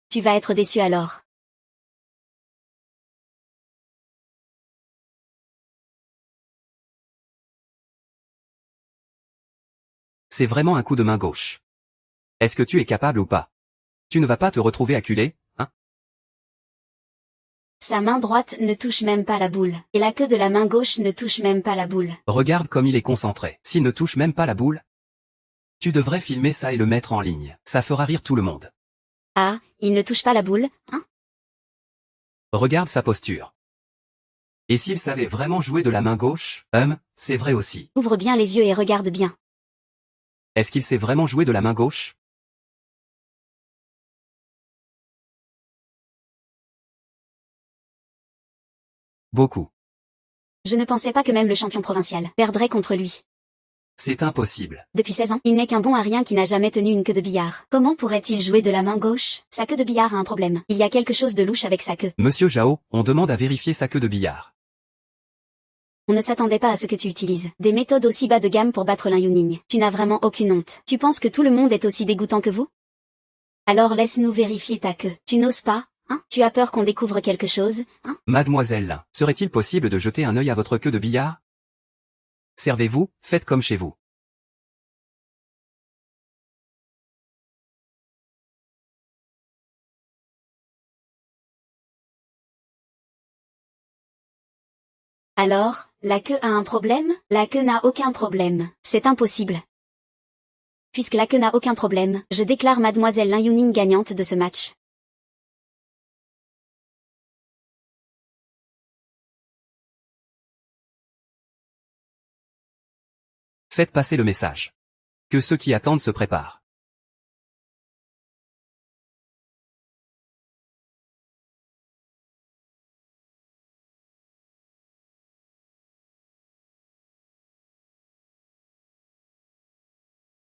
Tu vas être déçu alors. C'est vraiment un coup de main gauche. Est-ce que tu es capable ou pas? Tu ne vas pas te retrouver acculé, hein? Sa main droite ne touche même pas la boule. Et la queue de la main gauche ne touche même pas la boule. Regarde comme il est concentré. S'il ne touche même pas la boule, tu devrais filmer ça et le mettre en ligne. Ça fera rire tout le monde. Ah, il ne touche pas la boule, hein? Regarde sa posture. Et s'il savait vraiment jouer de la main gauche, c'est vrai aussi. Ouvre bien les yeux et regarde bien. Est-ce qu'il sait vraiment jouer de la main gauche? Beaucoup. Je ne pensais pas que même le champion provincial perdrait contre lui. C'est impossible. Depuis 16 ans, il n'est qu'un bon à rien qui n'a jamais tenu une queue de billard. Comment pourrait-il jouer de la main gauche? Sa queue de billard a un problème. Il y a quelque chose de louche avec sa queue. Monsieur Zhao, on demande à vérifier sa queue de billard. On ne s'attendait pas à ce que tu utilises. Des méthodes aussi bas de gamme pour battre Lin Yuning. Tu n'as vraiment aucune honte. Tu penses que tout le monde est aussi dégoûtant que vous? Alors laisse-nous vérifier ta queue. Tu n'oses pas, hein? Tu as peur qu'on découvre quelque chose, hein? Mademoiselle Lin, serait-il possible de jeter un œil à votre queue de billard? Servez-vous, faites comme chez vous. Alors, la queue a un problème? La queue n'a aucun problème. C'est impossible. Puisque la queue n'a aucun problème, je déclare Mademoiselle Lin Yuning gagnante de ce match. Faites passer le message. Que ceux qui attendent se préparent.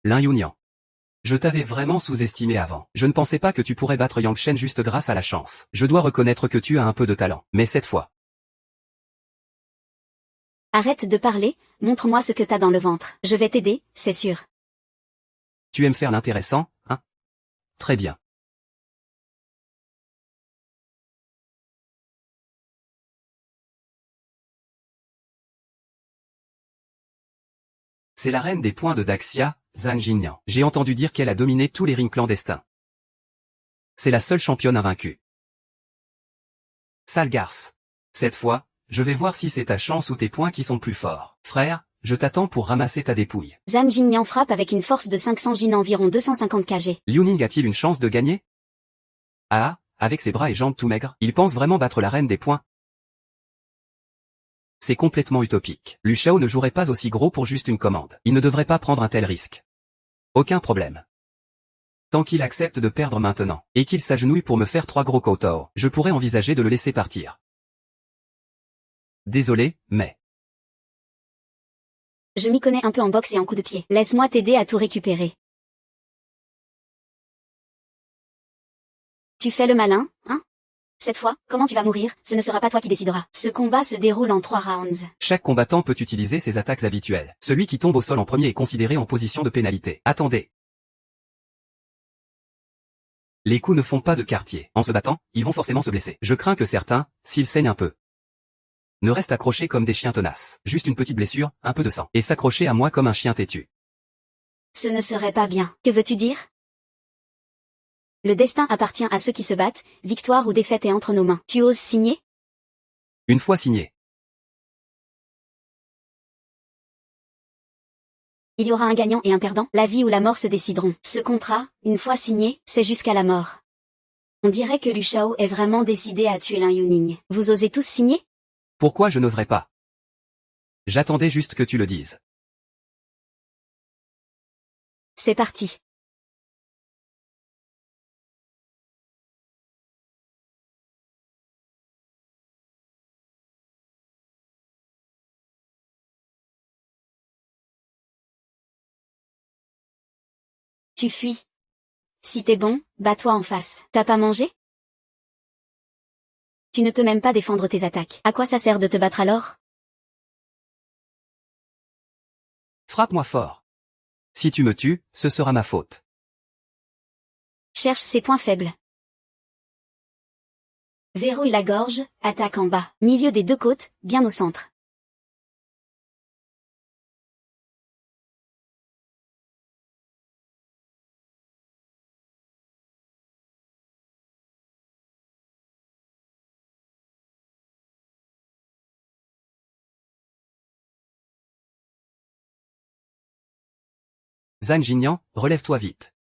Lin Yunian. Je t'avais vraiment sous-estimé avant. Je ne pensais pas que tu pourrais battre Yang Shen juste grâce à la chance. Je dois reconnaître que tu as un peu de talent. Mais cette fois, Arrête de parler, montre-moi ce que t'as dans le ventre. Je vais t'aider, c'est sûr. tu aimes faire l'intéressant, hein? Très bien. C'est la reine des points de Daxia, Zhang Jinyan. J'ai entendu dire qu'elle a dominé tous les rings clandestins. C'est la seule championne invaincue. Sale garce. Cette fois, je vais voir si c'est ta chance ou tes points qui sont plus forts. Frère, je t'attends pour ramasser ta dépouille. Zhang Jinyan frappe avec une force de 500 jin environ 250 kg. Liu Ning a-t-il une chance de gagner? Ah, avec ses bras et jambes tout maigres, il pense vraiment battre la reine des points? C'est complètement utopique. Lu Shao ne jouerait pas aussi gros pour juste une commande. Il ne devrait pas prendre un tel risque. Aucun problème. Tant qu'il accepte de perdre maintenant, et qu'il s'agenouille pour me faire 3 gros kowtow, je pourrais envisager de le laisser partir. Désolé, mais... Je m'y connais un peu en boxe et en coups de pied. Laisse-moi t'aider à tout récupérer. Tu fais le malin, hein? Cette fois, comment tu vas mourir, ce ne sera pas toi qui décideras. Ce combat se déroule en 3 rounds. Chaque combattant peut utiliser ses attaques habituelles. Celui qui tombe au sol en premier est considéré en position de pénalité. Attendez. Les coups ne font pas de quartier. En se battant, ils vont forcément se blesser. Je crains que certains, s'ils saignent un peu, ne restent accrochés comme des chiens tenaces. Juste une petite blessure, un peu de sang, et s'accrocher à moi comme un chien têtu. Ce ne serait pas bien. Que veux-tu dire? Le destin appartient à ceux qui se battent, victoire ou défaite est entre nos mains. Tu oses signer? Une fois signé, Il y aura un gagnant et un perdant, la vie ou la mort se décideront. Ce contrat, une fois signé, c'est jusqu'à la mort. On dirait que Lu Shao est vraiment décidé à tuer Lin Yuning. Vous osez tous signer? pourquoi je n'oserais pas? J'attendais juste que tu le dises. C'est parti. Tu fuis. Si t'es bon, bats-toi en face. T'as pas mangé? Tu ne peux même pas défendre tes attaques. À quoi ça sert de te battre alors? Frappe-moi fort. Si tu me tues, ce sera ma faute. Cherche ses points faibles. Verrouille la gorge, attaque en bas. Milieu des deux côtes, bien au centre. Zhang Jinian, relève-toi vite.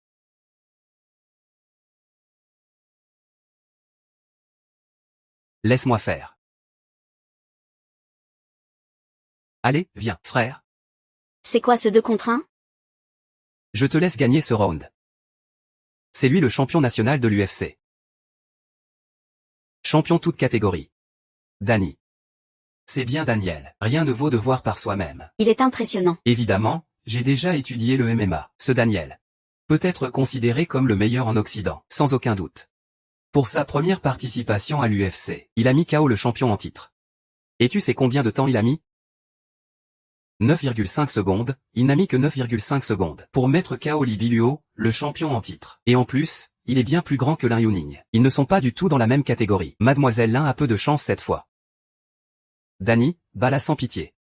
Laisse-moi faire. Allez, viens, frère. C'est quoi ce 2 contre 1? Je te laisse gagner ce round. C'est lui le champion national de l'UFC. Champion toute catégorie. Danny. C'est bien Daniel. Rien ne vaut de voir par soi-même. Il est impressionnant. Évidemment, j'ai déjà étudié le MMA. Ce Daniel peut être considéré comme le meilleur en Occident, sans aucun doute. Pour sa première participation à l'UFC, il a mis KO le champion en titre. Et tu sais combien de temps il a mis? 9,5 secondes, il n'a mis que 9,5 secondes pour mettre KO Li Biluo, le champion en titre. Et en plus, il est bien plus grand que Lin Yuning. Ils ne sont pas du tout dans la même catégorie. Mademoiselle Lin a peu de chance cette fois. Danny, bats-la sans pitié.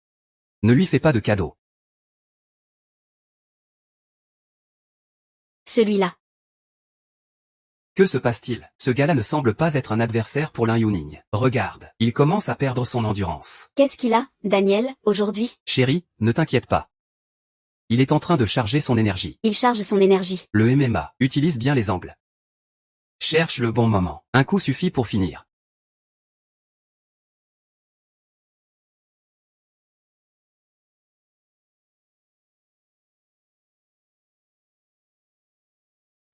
Ne lui fais pas de cadeau. Celui-là. Que se passe-t-il? Ce gars-là ne semble pas être un adversaire pour Lin Yuning. Regarde, il commence à perdre son endurance. Qu'est-ce qu'il a, Daniel, aujourd'hui? Chérie, ne t'inquiète pas. Il est en train de charger son énergie. Il charge son énergie. Le MMA utilise bien les angles. Cherche le bon moment. Un coup suffit pour finir.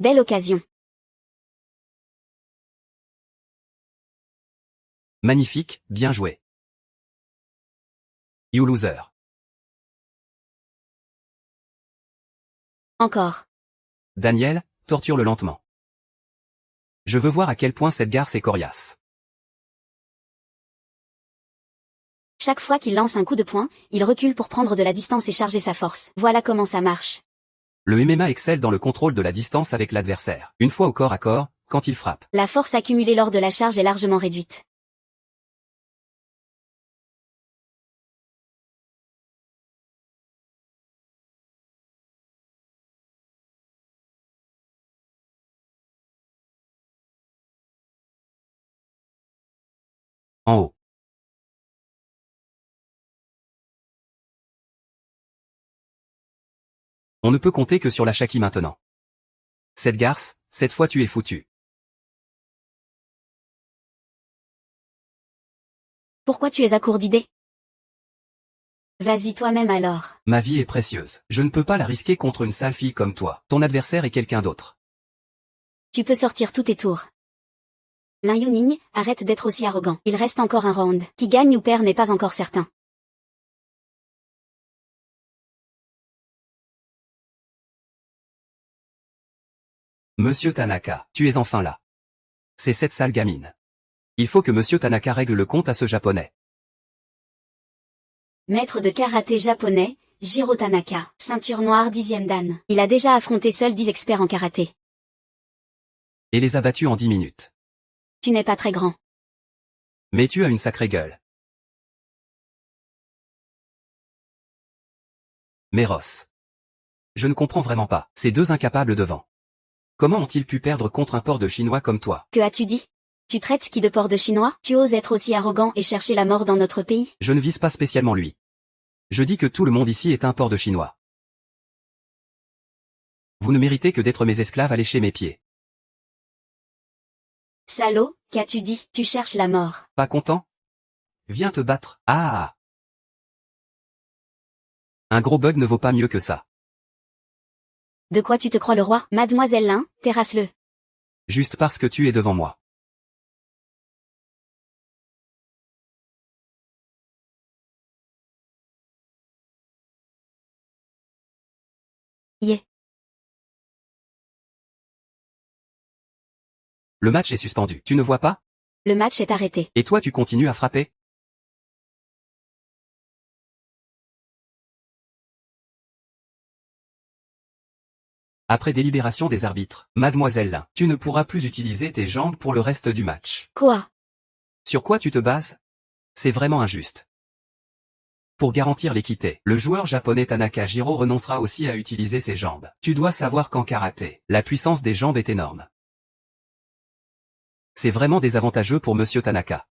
Belle occasion. Magnifique, bien joué. You loser. Encore. Daniel, torture-le lentement. Je veux voir à quel point cette garce est coriace. Chaque fois qu'il lance un coup de poing, il recule pour prendre de la distance et charger sa force. Voilà comment ça marche. Le MMA excelle dans le contrôle de la distance avec l'adversaire. Une fois au corps à corps, quand il frappe. La force accumulée lors de la charge est largement réduite. En haut. On ne peut compter que sur la Shaki maintenant. Cette garce, cette fois tu es foutu. Pourquoi tu es à court d'idées? Vas-y toi-même alors. Ma vie est précieuse. Je ne peux pas la risquer contre une sale fille comme toi. Ton adversaire est quelqu'un d'autre. Tu peux sortir tous tes tours. Lin Yuning, arrête d'être aussi arrogant. Il reste encore un round. Qui gagne ou perd n'est pas encore certain. Monsieur Tanaka, tu es enfin là. C'est cette sale gamine. Il faut que Monsieur Tanaka règle le compte à ce japonais. Maître de karaté japonais, Jiro Tanaka, ceinture noire 10e dan. Il a déjà affronté seul 10 experts en karaté. et les a battus en 10 minutes. Tu n'es pas très grand. Mais tu as une sacrée gueule. Mais Ross. Je ne comprends vraiment pas, ces deux incapables devant. Comment ont-ils pu perdre contre un porc de chinois comme toi? Que as-tu dit? Tu traites ski de porc de chinois? Tu oses être aussi arrogant et chercher la mort dans notre pays? Je ne vise pas spécialement lui. Je dis que tout le monde ici est un porc de chinois. Vous ne méritez que d'être mes esclaves à lécher mes pieds. Salaud, qu'as-tu dit? Tu cherches la mort. Pas content? Viens te battre. Ah! Un gros bug ne vaut pas mieux que ça. De quoi tu te crois le roi? Mademoiselle Lin, terrasse-le. Juste parce que tu es devant moi. Yeah. Le match est suspendu. Tu ne vois pas? Le match est arrêté. Et toi tu continues à frapper? Après délibération des arbitres, Mademoiselle Lin, tu ne pourras plus utiliser tes jambes pour le reste du match. Quoi? Sur quoi tu te bases? C'est vraiment injuste. Pour garantir l'équité, le joueur japonais Tanaka Jiro renoncera aussi à utiliser ses jambes. Tu dois savoir qu'en karaté, la puissance des jambes est énorme. C'est vraiment désavantageux pour Monsieur Tanaka.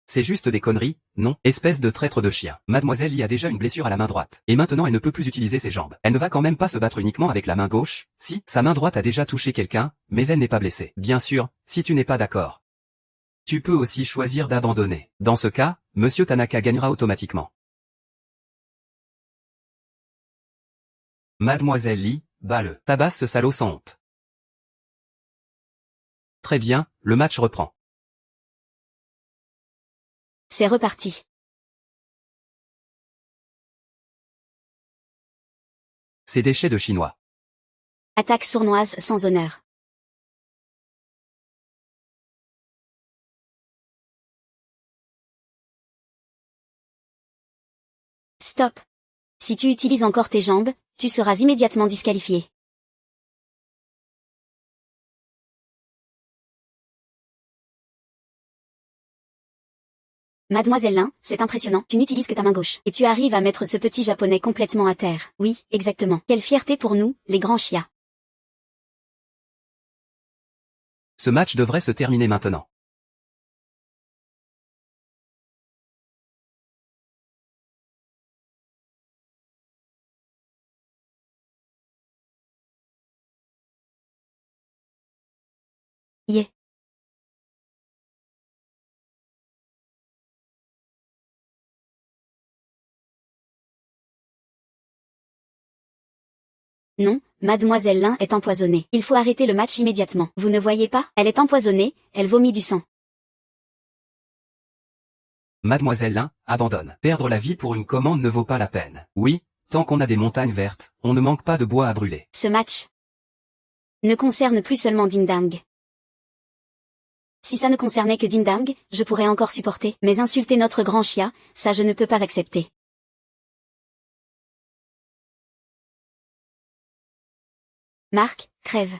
C'est juste des conneries, non? Espèce de traître de chien. Mademoiselle y a déjà une blessure à la main droite. Et maintenant elle ne peut plus utiliser ses jambes. Elle ne va quand même pas se battre uniquement avec la main gauche. Si, sa main droite a déjà touché quelqu'un, mais elle n'est pas blessée. Bien sûr, si tu n'es pas d'accord. Tu peux aussi choisir d'abandonner. Dans ce cas, Monsieur Tanaka gagnera automatiquement. Mademoiselle Lee, bat-le. Tabasse ce salaud sans honte. Très bien, le match reprend. C'est reparti. Ces déchets de chinois. Attaque sournoise sans honneur. Stop. Si tu utilises encore tes jambes, tu seras immédiatement disqualifié. Mademoiselle Lin, c'est impressionnant, tu n'utilises que ta main gauche. Et tu arrives à mettre ce petit japonais complètement à terre. Oui, exactement. Quelle fierté pour nous, les grands chias. Ce match devrait se terminer maintenant. Yeah. Non, Mademoiselle Lin est empoisonnée. Il faut arrêter le match immédiatement. Vous ne voyez pas? Elle est empoisonnée, elle vomit du sang. Mademoiselle Lin, abandonne. Perdre la vie pour une commande ne vaut pas la peine. Oui, tant qu'on a des montagnes vertes, on ne manque pas de bois à brûler. Ce match ne concerne plus seulement Dindang. Si ça ne concernait que Dindang, je pourrais encore supporter. Mais insulter notre grand chia, ça je ne peux pas accepter. Marc, crève.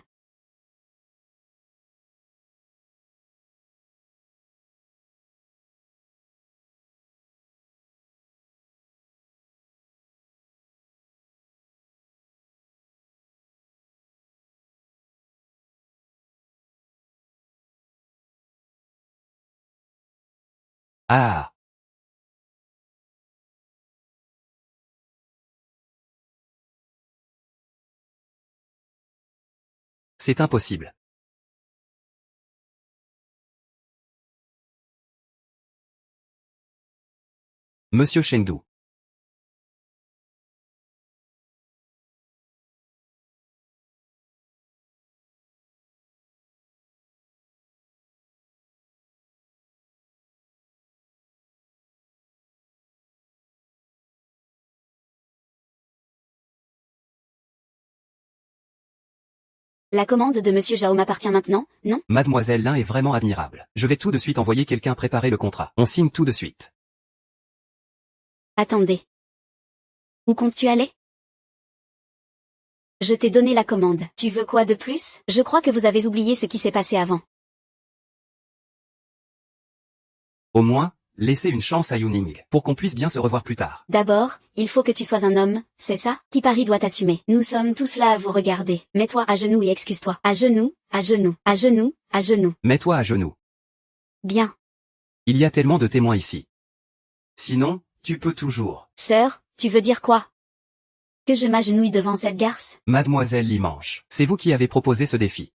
Ah! C'est impossible. Monsieur Chengdu. La commande de Monsieur Jao m'appartient maintenant, non? Mademoiselle Lin est vraiment admirable. Je vais tout de suite envoyer quelqu'un préparer le contrat. On signe tout de suite. Attendez. Où comptes-tu aller? Je t'ai donné la commande. Tu veux quoi de plus? Je crois que vous avez oublié ce qui s'est passé avant. Au moins, laissez une chance à Yuning, pour qu'on puisse bien se revoir plus tard. D'abord, il faut que tu sois un homme, c'est ça? Qui Paris doit t'assumer. Nous sommes tous là à vous regarder. Mets-toi à genoux et excuse-toi. À genoux, à genoux, à genoux, à genoux. Mets-toi à genoux. Bien. Il y a tellement de témoins ici. Sinon, tu peux toujours. Sœur, tu veux dire quoi? Que je m'agenouille devant cette garce? Mademoiselle Limanche, c'est vous qui avez proposé ce défi.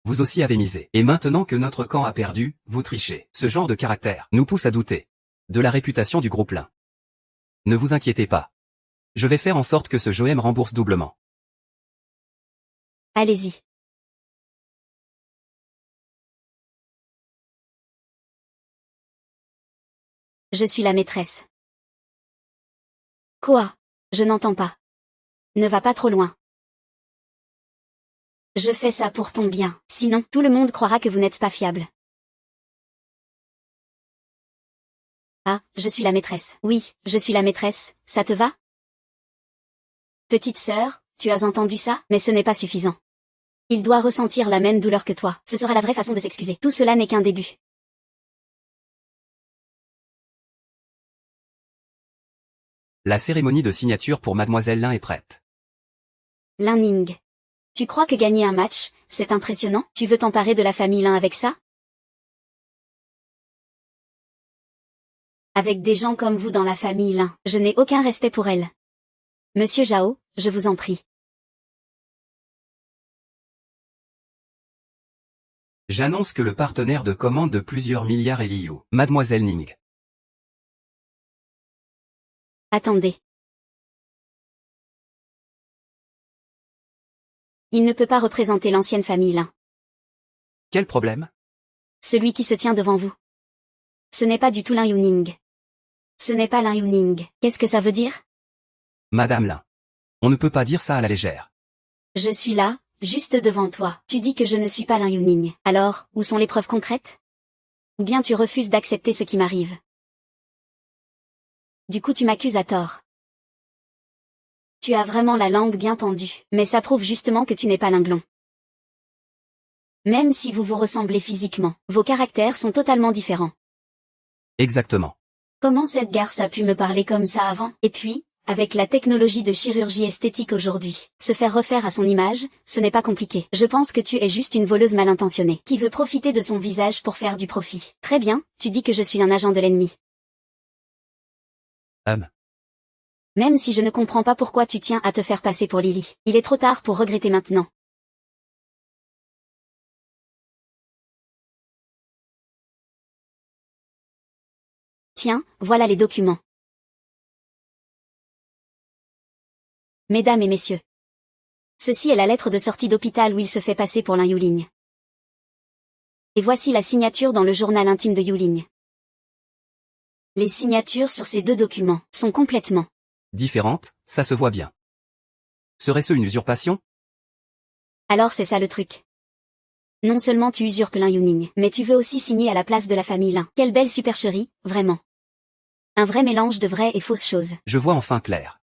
Vous aussi avez misé. Et maintenant que notre camp a perdu, vous trichez. Ce genre de caractère nous pousse à douter de la réputation du groupe Lin. Ne vous inquiétez pas. Je vais faire en sorte que ce Joëm rembourse doublement. Allez-y. Je suis la maîtresse. Quoi? Je n'entends pas. Ne va pas trop loin. Je fais ça pour ton bien, sinon tout le monde croira que vous n'êtes pas fiable. Ah, je suis la maîtresse. Oui, je suis la maîtresse, ça te va? Petite sœur, tu as entendu ça? Mais ce n'est pas suffisant. Il doit ressentir la même douleur que toi. Ce sera la vraie façon de s'excuser. Tout cela n'est qu'un début. La cérémonie de signature pour Mademoiselle Lin est prête. Lin Ning. Tu crois que gagner un match, c'est impressionnant? Tu veux t'emparer de la famille Lin avec ça? Avec des gens comme vous dans la famille Lin, je n'ai aucun respect pour elle. Monsieur Zhao, je vous en prie. J'annonce que le partenaire de commande de plusieurs milliards est Liu, Mademoiselle Ning. Attendez. Il ne peut pas représenter l'ancienne famille Lin. Quel problème? Celui qui se tient devant vous. Ce n'est pas du tout Lin Yuning. Ce n'est pas Lin Yuning. Qu'est-ce que ça veut dire? Madame Lin. On ne peut pas dire ça à la légère. Je suis là, juste devant toi. Tu dis que je ne suis pas Lin Yuning. Alors, où sont les preuves concrètes? Ou bien tu refuses d'accepter ce qui m'arrive? Du coup tu m'accuses à tort. Tu as vraiment la langue bien pendue, mais ça prouve justement que tu n'es pas Linglon. Même si vous vous ressemblez physiquement, vos caractères sont totalement différents. Exactement. Comment cette garce a pu me parler comme ça avant? Et puis, avec la technologie de chirurgie esthétique aujourd'hui, se faire refaire à son image, ce n'est pas compliqué. Je pense que tu es juste une voleuse mal intentionnée, qui veut profiter de son visage pour faire du profit. Très bien, tu dis que je suis un agent de l'ennemi. Même si je ne comprends pas pourquoi tu tiens à te faire passer pour Lily. Il est trop tard pour regretter maintenant. Tiens, voilà les documents. Mesdames et messieurs. Ceci est la lettre de sortie d'hôpital où il se fait passer pour Lin Yuling. Et voici la signature dans le journal intime de Yuling. Les signatures sur ces deux documents sont complètement différentes, ça se voit bien. Serait-ce une usurpation? Alors c'est ça le truc. Non seulement tu usurpes Lin Yuning, mais tu veux aussi signer à la place de la famille Lin. Quelle belle supercherie, vraiment. Un vrai mélange de vraies et fausses choses. Je vois enfin clair.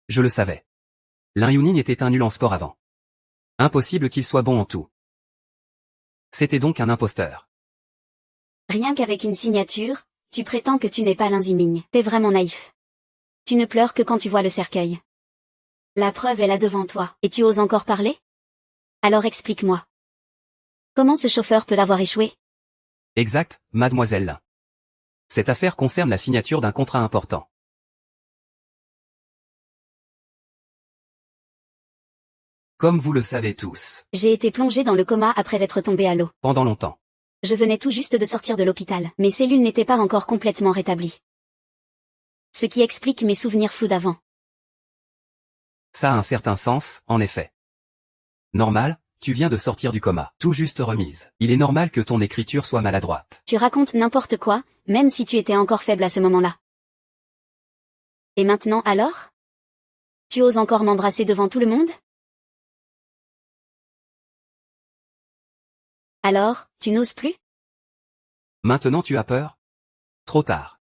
Je le savais. Lin Yuning était un nul en sport avant. Impossible qu'il soit bon en tout. C'était donc un imposteur. Rien qu'avec une signature, tu prétends que tu n'es pas Lin Ziming. T'es vraiment naïf. Tu ne pleures que quand tu vois le cercueil. La preuve est là devant toi, et tu oses encore parler? Alors explique-moi. Comment ce chauffeur peut avoir échoué? Exact, mademoiselle Lin. Cette affaire concerne la signature d'un contrat important. Comme vous le savez tous. J'ai été plongé dans le coma après être tombé à l'eau. Pendant longtemps. Je venais tout juste de sortir de l'hôpital. Mes cellules n'étaient pas encore complètement rétablies. Ce qui explique mes souvenirs flous d'avant. Ça a un certain sens, en effet. Normal, tu viens de sortir du coma, tout juste remise. Il est normal que ton écriture soit maladroite. Tu racontes n'importe quoi, même si tu étais encore faible à ce moment-là. Et maintenant alors? Tu oses encore m'embrasser devant tout le monde? Alors, tu n'oses plus? Maintenant tu as peur? Trop tard.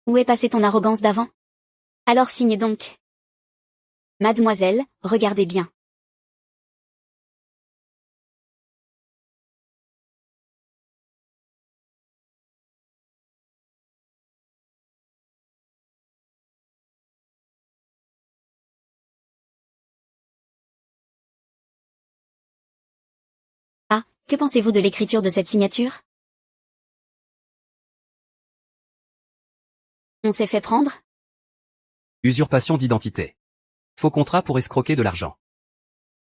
Où est passée ton arrogance d'avant? Alors signe donc. Mademoiselle, regardez bien. Que pensez-vous de l'écriture de cette signature? On s'est fait prendre? Usurpation d'identité. Faux contrat pour escroquer de l'argent.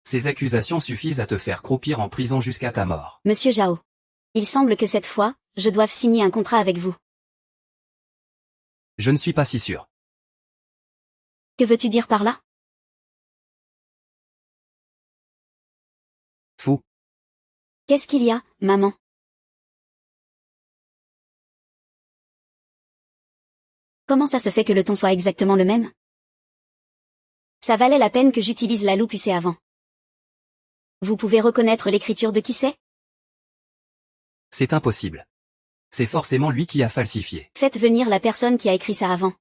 Ces accusations suffisent à te faire croupir en prison jusqu'à ta mort. Monsieur Zhao. Il semble que cette fois, je doive signer un contrat avec vous. Je ne suis pas si sûr. Que veux-tu dire par là? Fou. Qu'est-ce qu'il y a, maman? Comment ça se fait que le ton soit exactement le même? Ça valait la peine que j'utilise la loupe UC avant. Vous pouvez reconnaître l'écriture de qui c'est? C'est impossible. C'est forcément lui qui a falsifié. Faites venir la personne qui a écrit ça avant.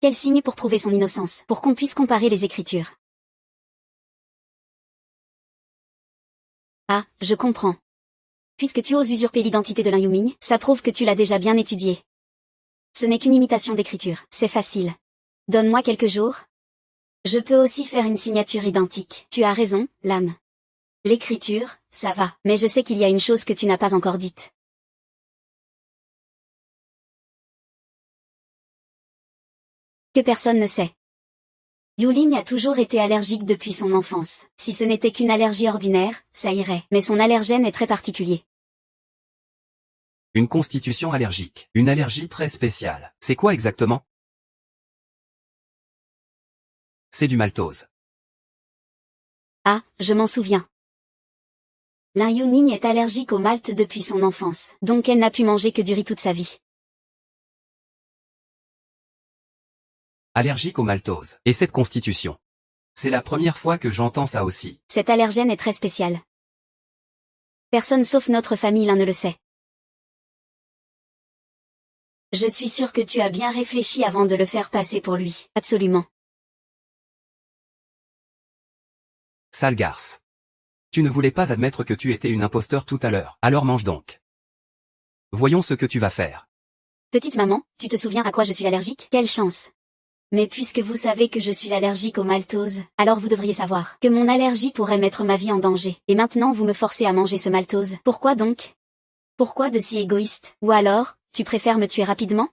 Qu'elle signe pour prouver son innocence, pour qu'on puisse comparer les écritures. Ah, je comprends. Puisque tu oses usurper l'identité de Lin Yuming, ça prouve que tu l'as déjà bien étudié. Ce n'est qu'une imitation d'écriture, c'est facile. Donne-moi quelques jours. Je peux aussi faire une signature identique. Tu as raison, l'âme. L'écriture, ça va, mais je sais qu'il y a une chose que tu n'as pas encore dite. Que personne ne sait. Yuling a toujours été allergique depuis son enfance. Si ce n'était qu'une allergie ordinaire, ça irait, mais son allergène est très particulier. Une constitution allergique. Une allergie très spéciale. C'est quoi exactement? C'est du maltose. Ah, je m'en souviens. Lin Yuning est allergique au malt depuis son enfance, donc elle n'a pu manger que du riz toute sa vie. Allergique au maltose. Et cette constitution. C'est la première fois que j'entends ça aussi. Cet allergène est très spécial. Personne sauf notre famille Lin ne le sait. Je suis sûre que tu as bien réfléchi avant de le faire passer pour lui. Absolument. Sale garce. Tu ne voulais pas admettre que tu étais une imposteur tout à l'heure. Alors mange donc. Voyons ce que tu vas faire. Petite maman, tu te souviens à quoi je suis allergique? Quelle chance. Mais puisque vous savez que je suis allergique au maltose, alors vous devriez savoir que mon allergie pourrait mettre ma vie en danger. Et maintenant vous me forcez à manger ce maltose. Pourquoi donc? Pourquoi de si égoïste? Ou alors, tu préfères me tuer rapidement?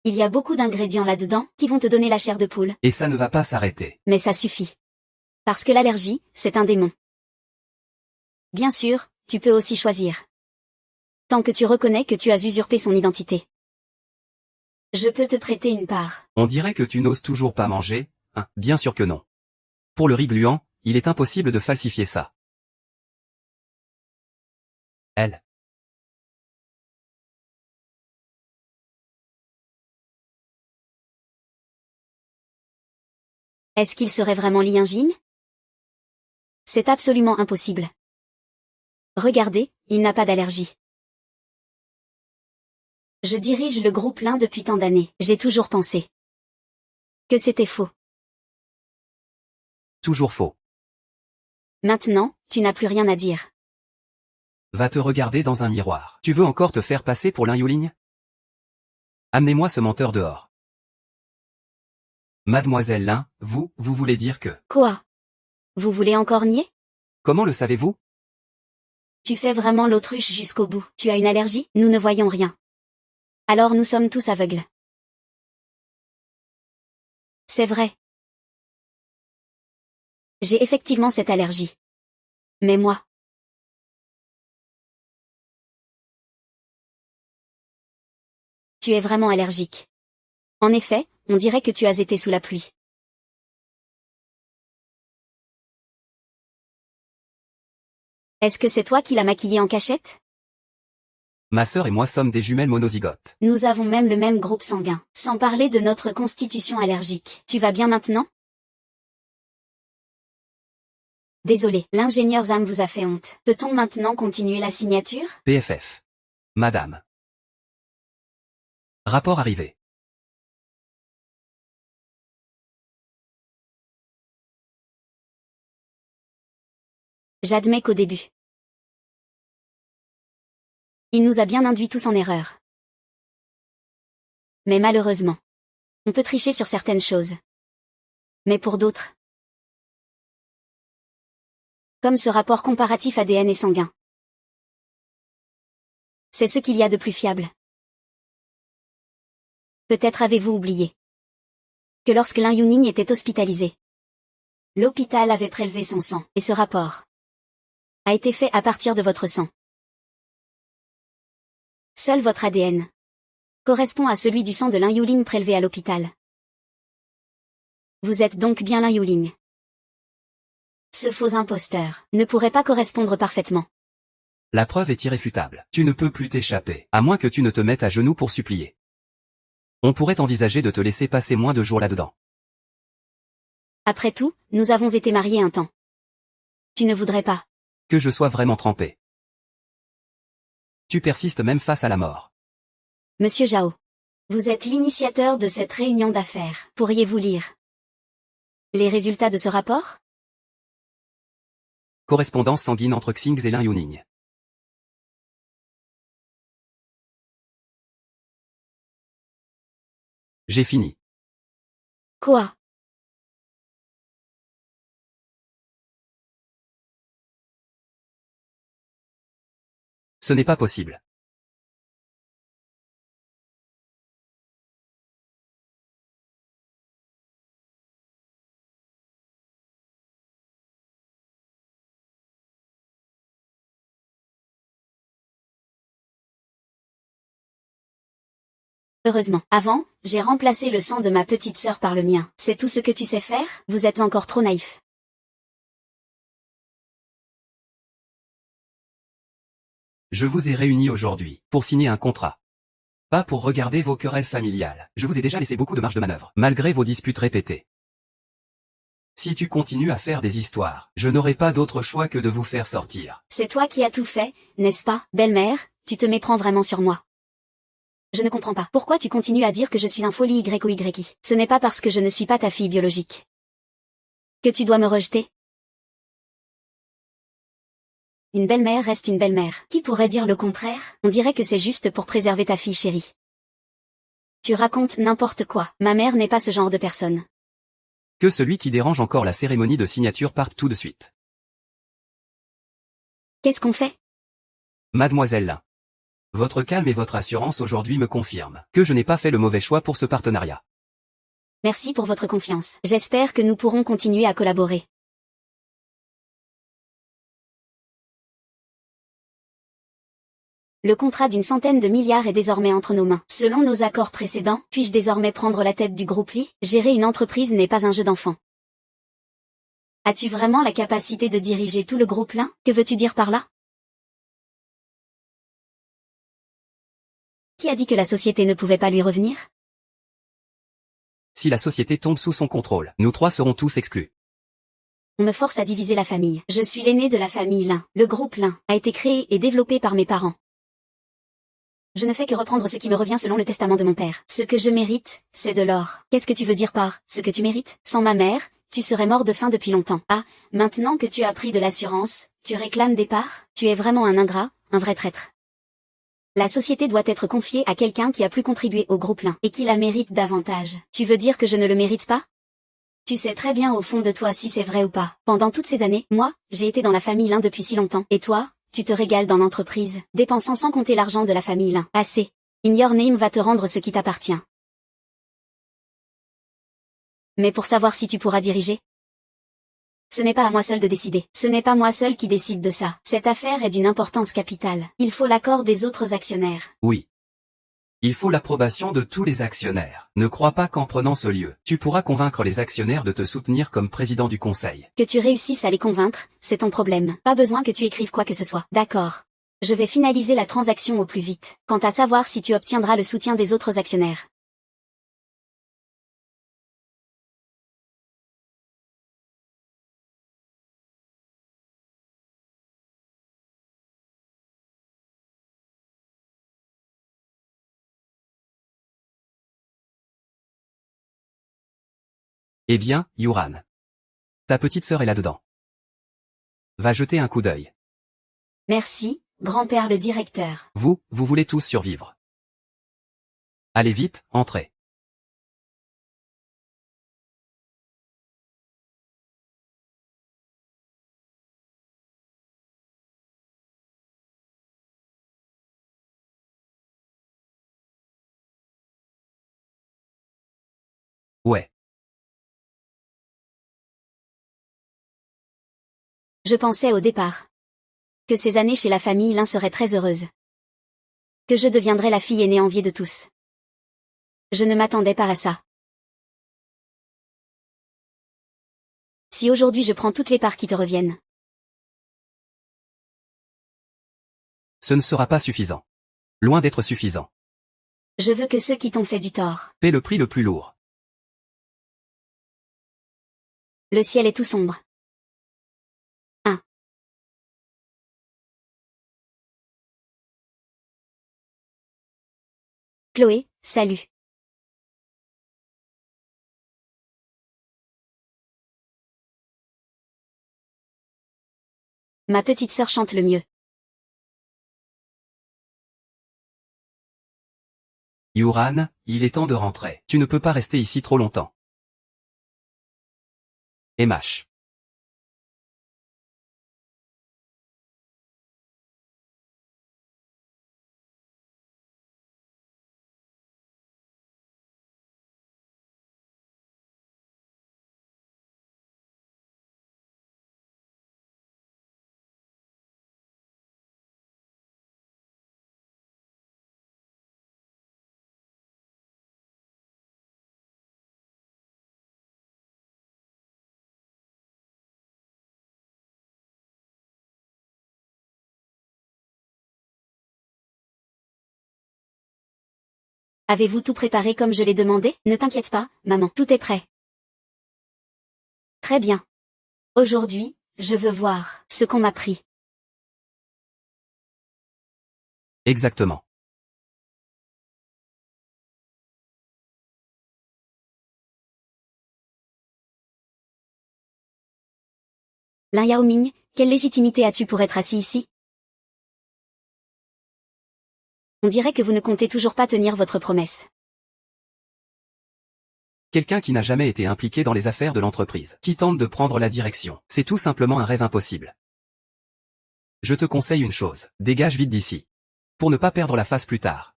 Il y a beaucoup d'ingrédients là-dedans qui vont te donner la chair de poule. Et ça ne va pas s'arrêter. Mais ça suffit. Parce que l'allergie, c'est un démon. Bien sûr, tu peux aussi choisir. Tant que tu reconnais que tu as usurpé son identité. Je peux te prêter une part. On dirait que tu n'oses toujours pas manger, hein? Bien sûr que non. Pour le riz gluant, il est impossible de falsifier ça. Elle. Est-ce qu'il serait vraiment Li Yinjing? C'est absolument impossible. Regardez, il n'a pas d'allergie. Je dirige le groupe Lin depuis tant d'années. J'ai toujours pensé que c'était faux. Toujours faux. Maintenant, tu n'as plus rien à dire. Va te regarder dans un miroir. Tu veux encore te faire passer pour Lin Yuling? Amenez-moi ce menteur dehors. Mademoiselle Lin, vous voulez dire que... Quoi? Vous voulez encore nier? Comment le savez-vous? Tu fais vraiment l'autruche jusqu'au bout. Tu as une allergie? Nous ne voyons rien. Alors nous sommes tous aveugles. C'est vrai. J'ai effectivement cette allergie. Mais moi. Tu es vraiment allergique. En effet, on dirait que tu as été sous la pluie. Est-ce que c'est toi qui l'as maquillée en cachette? Ma sœur et moi sommes des jumelles monozygotes. Nous avons même le même groupe sanguin. Sans parler de notre constitution allergique. Tu vas bien maintenant? Désolé, l'ingénieur Zhang vous a fait honte. Peut-on maintenant continuer la signature? PFF. Madame. Rapport arrivé. J'admets qu'au début, il nous a bien induits tous en erreur. Mais malheureusement, on peut tricher sur certaines choses. Mais pour d'autres, Comme ce rapport comparatif ADN et sanguin. C'est ce qu'il y a de plus fiable. Peut-être avez-vous oublié que lorsque Lin Yuning était hospitalisé, l'hôpital avait prélevé son sang, et ce rapport a été fait à partir de votre sang. Seul votre ADN correspond à celui du sang de Lin Yuling prélevé à l'hôpital. Vous êtes donc bien Lin Yuling. Ce faux imposteur ne pourrait pas correspondre parfaitement. La preuve est irréfutable. Tu ne peux plus t'échapper, à moins que tu ne te mettes à genoux pour supplier. On pourrait envisager de te laisser passer moins de jours là-dedans. Après tout, nous avons été mariés un temps. Tu ne voudrais pas que je sois vraiment trempé. Tu persistes même face à la mort. Monsieur Zhao. Vous êtes l'initiateur de cette réunion d'affaires. Pourriez-vous lire les résultats de ce rapport? Correspondance sanguine entre Xingz et Lin Yuning. J'ai fini. Quoi? Ce n'est pas possible. Heureusement. Avant, j'ai remplacé le sang de ma petite sœur par le mien. C'est tout ce que tu sais faire? Vous êtes encore trop naïf. Je vous ai réunis aujourd'hui pour signer un contrat. Pas pour regarder vos querelles familiales. Je vous ai déjà laissé beaucoup de marge de manœuvre, malgré vos disputes répétées. Si tu continues à faire des histoires, je n'aurai pas d'autre choix que de vous faire sortir. C'est toi qui as tout fait, n'est-ce pas, belle-mère? Tu te méprends vraiment sur moi. Je ne comprends pas. Pourquoi tu continues à dire que je suis un folie Y. Ce n'est pas parce que je ne suis pas ta fille biologique que tu dois me rejeter. Une belle-mère reste une belle-mère. Qui pourrait dire le contraire? On dirait que c'est juste pour préserver ta fille chérie. Tu racontes n'importe quoi. Ma mère n'est pas ce genre de personne. Que celui qui dérange encore la cérémonie de signature parte tout de suite. Qu'est-ce qu'on fait? Mademoiselle Lin. Votre calme et votre assurance aujourd'hui me confirment que je n'ai pas fait le mauvais choix pour ce partenariat. Merci pour votre confiance. J'espère que nous pourrons continuer à collaborer. Le contrat d'une centaine de milliards est désormais entre nos mains. Selon nos accords précédents, puis-je désormais prendre la tête du groupe Li? Gérer une entreprise n'est pas un jeu d'enfant. As-tu vraiment la capacité de diriger tout le groupe Lin? Que veux-tu dire par là? Qui a dit que la société ne pouvait pas lui revenir? Si la société tombe sous son contrôle, nous trois serons tous exclus. On me force à diviser la famille. Je suis l'aîné de la famille Lin. Le groupe Lin a été créé et développé par mes parents. Je ne fais que reprendre ce qui me revient selon le testament de mon père. Ce que je mérite, c'est de l'or. Qu'est-ce que tu veux dire par « ce que tu mérites » ? Sans ma mère, tu serais mort de faim depuis longtemps. Ah, maintenant que tu as pris de l'assurance, tu réclames des parts? Tu es vraiment un ingrat, un vrai traître. La société doit être confiée à quelqu'un qui a plus contribué au groupe Lin et qui la mérite davantage. Tu veux dire que je ne le mérite pas? Tu sais très bien au fond de toi si c'est vrai ou pas. Pendant toutes ces années, moi, j'ai été dans la famille Lin depuis si longtemps. Et toi, tu te régales dans l'entreprise, dépensant sans compter l'argent de la famille Lin. Assez. In Your Name va te rendre ce qui t'appartient. Mais pour savoir si tu pourras diriger, ce n'est pas à moi seul de décider. Ce n'est pas moi seul qui décide de ça. Cette affaire est d'une importance capitale. Il faut l'accord des autres actionnaires. Oui. Il faut l'approbation de tous les actionnaires. Ne crois pas qu'en prenant ce lieu, tu pourras convaincre les actionnaires de te soutenir comme président du conseil. Que tu réussisses à les convaincre, c'est ton problème. Pas besoin que tu écrives quoi que ce soit. D'accord. Je vais finaliser la transaction au plus vite. Quant à savoir si tu obtiendras le soutien des autres actionnaires. Eh bien, Yuran. Ta petite sœur est là-dedans. Va jeter un coup d'œil. Merci, grand-père le directeur. Vous voulez tous survivre. Allez vite, entrez. Je pensais au départ que ces années chez la famille Lin seraient très heureuses. Que je deviendrais la fille aînée enviée de tous. Je ne m'attendais pas à ça. Si aujourd'hui je prends toutes les parts qui te reviennent. Ce ne sera pas suffisant. Loin d'être suffisant. Je veux que ceux qui t'ont fait du tort. Paie le prix le plus lourd. Le ciel est tout sombre. 1. Chloé, salut. Ma petite sœur chante le mieux. Yuran, il est temps de rentrer. Tu ne peux pas rester ici trop longtemps. MH. Avez-vous tout préparé comme je l'ai demandé? Ne t'inquiète pas, maman, tout est prêt. Très bien. Aujourd'hui, je veux voir ce qu'on m'a pris. Exactement. Lin Yaoming, quelle légitimité as-tu pour être assis ici? On dirait que vous ne comptez toujours pas tenir votre promesse. Quelqu'un qui n'a jamais été impliqué dans les affaires de l'entreprise, qui tente de prendre la direction. C'est tout simplement un rêve impossible. Je te conseille une chose, dégage vite d'ici. Pour ne pas perdre la face plus tard.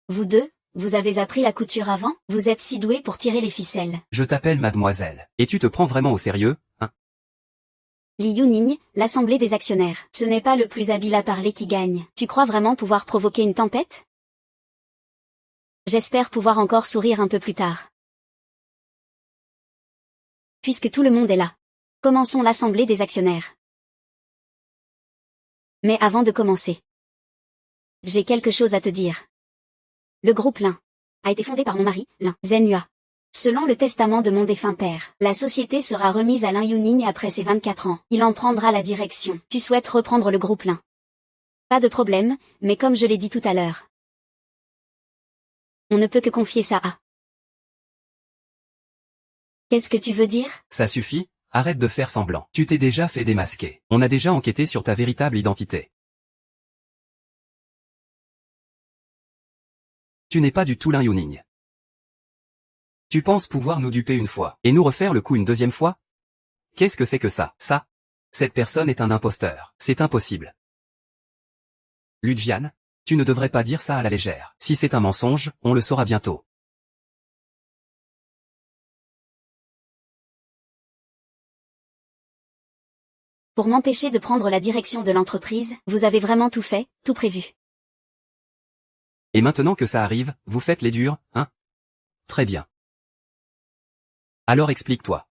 Vous deux, vous avez appris la couture avant? Vous êtes si doués pour tirer les ficelles. Je t'appelle mademoiselle. Et tu te prends vraiment au sérieux, hein? Li Yuning, l'assemblée des actionnaires. Ce n'est pas le plus habile à parler qui gagne. Tu crois vraiment pouvoir provoquer une tempête? J'espère pouvoir encore sourire un peu plus tard. Puisque tout le monde est là. Commençons l'assemblée des actionnaires. Mais avant de commencer, j'ai quelque chose à te dire. Le groupe Lin a été fondé par mon mari, Lin Zhenhua. Selon le testament de mon défunt père, la société sera remise à Lin Yuning après ses 24 ans. Il en prendra la direction. Tu souhaites reprendre le groupe Lin? Pas de problème, mais comme je l'ai dit tout à l'heure, on ne peut que confier ça à... Qu'est-ce que tu veux dire? Ça suffit, arrête de faire semblant. Tu t'es déjà fait démasquer. On a déjà enquêté sur ta véritable identité. Tu n'es pas du tout Lin Yuning. Tu penses pouvoir nous duper une fois, et nous refaire le coup une deuxième fois? Qu'est-ce que c'est que ça? Ça? Cette personne est un imposteur. C'est impossible. Lujian, tu ne devrais pas dire ça à la légère. Si c'est un mensonge, on le saura bientôt. Pour m'empêcher de prendre la direction de l'entreprise, vous avez vraiment tout fait, tout prévu. Et maintenant que ça arrive, vous faites les durs, hein? Très bien. Alors explique-toi.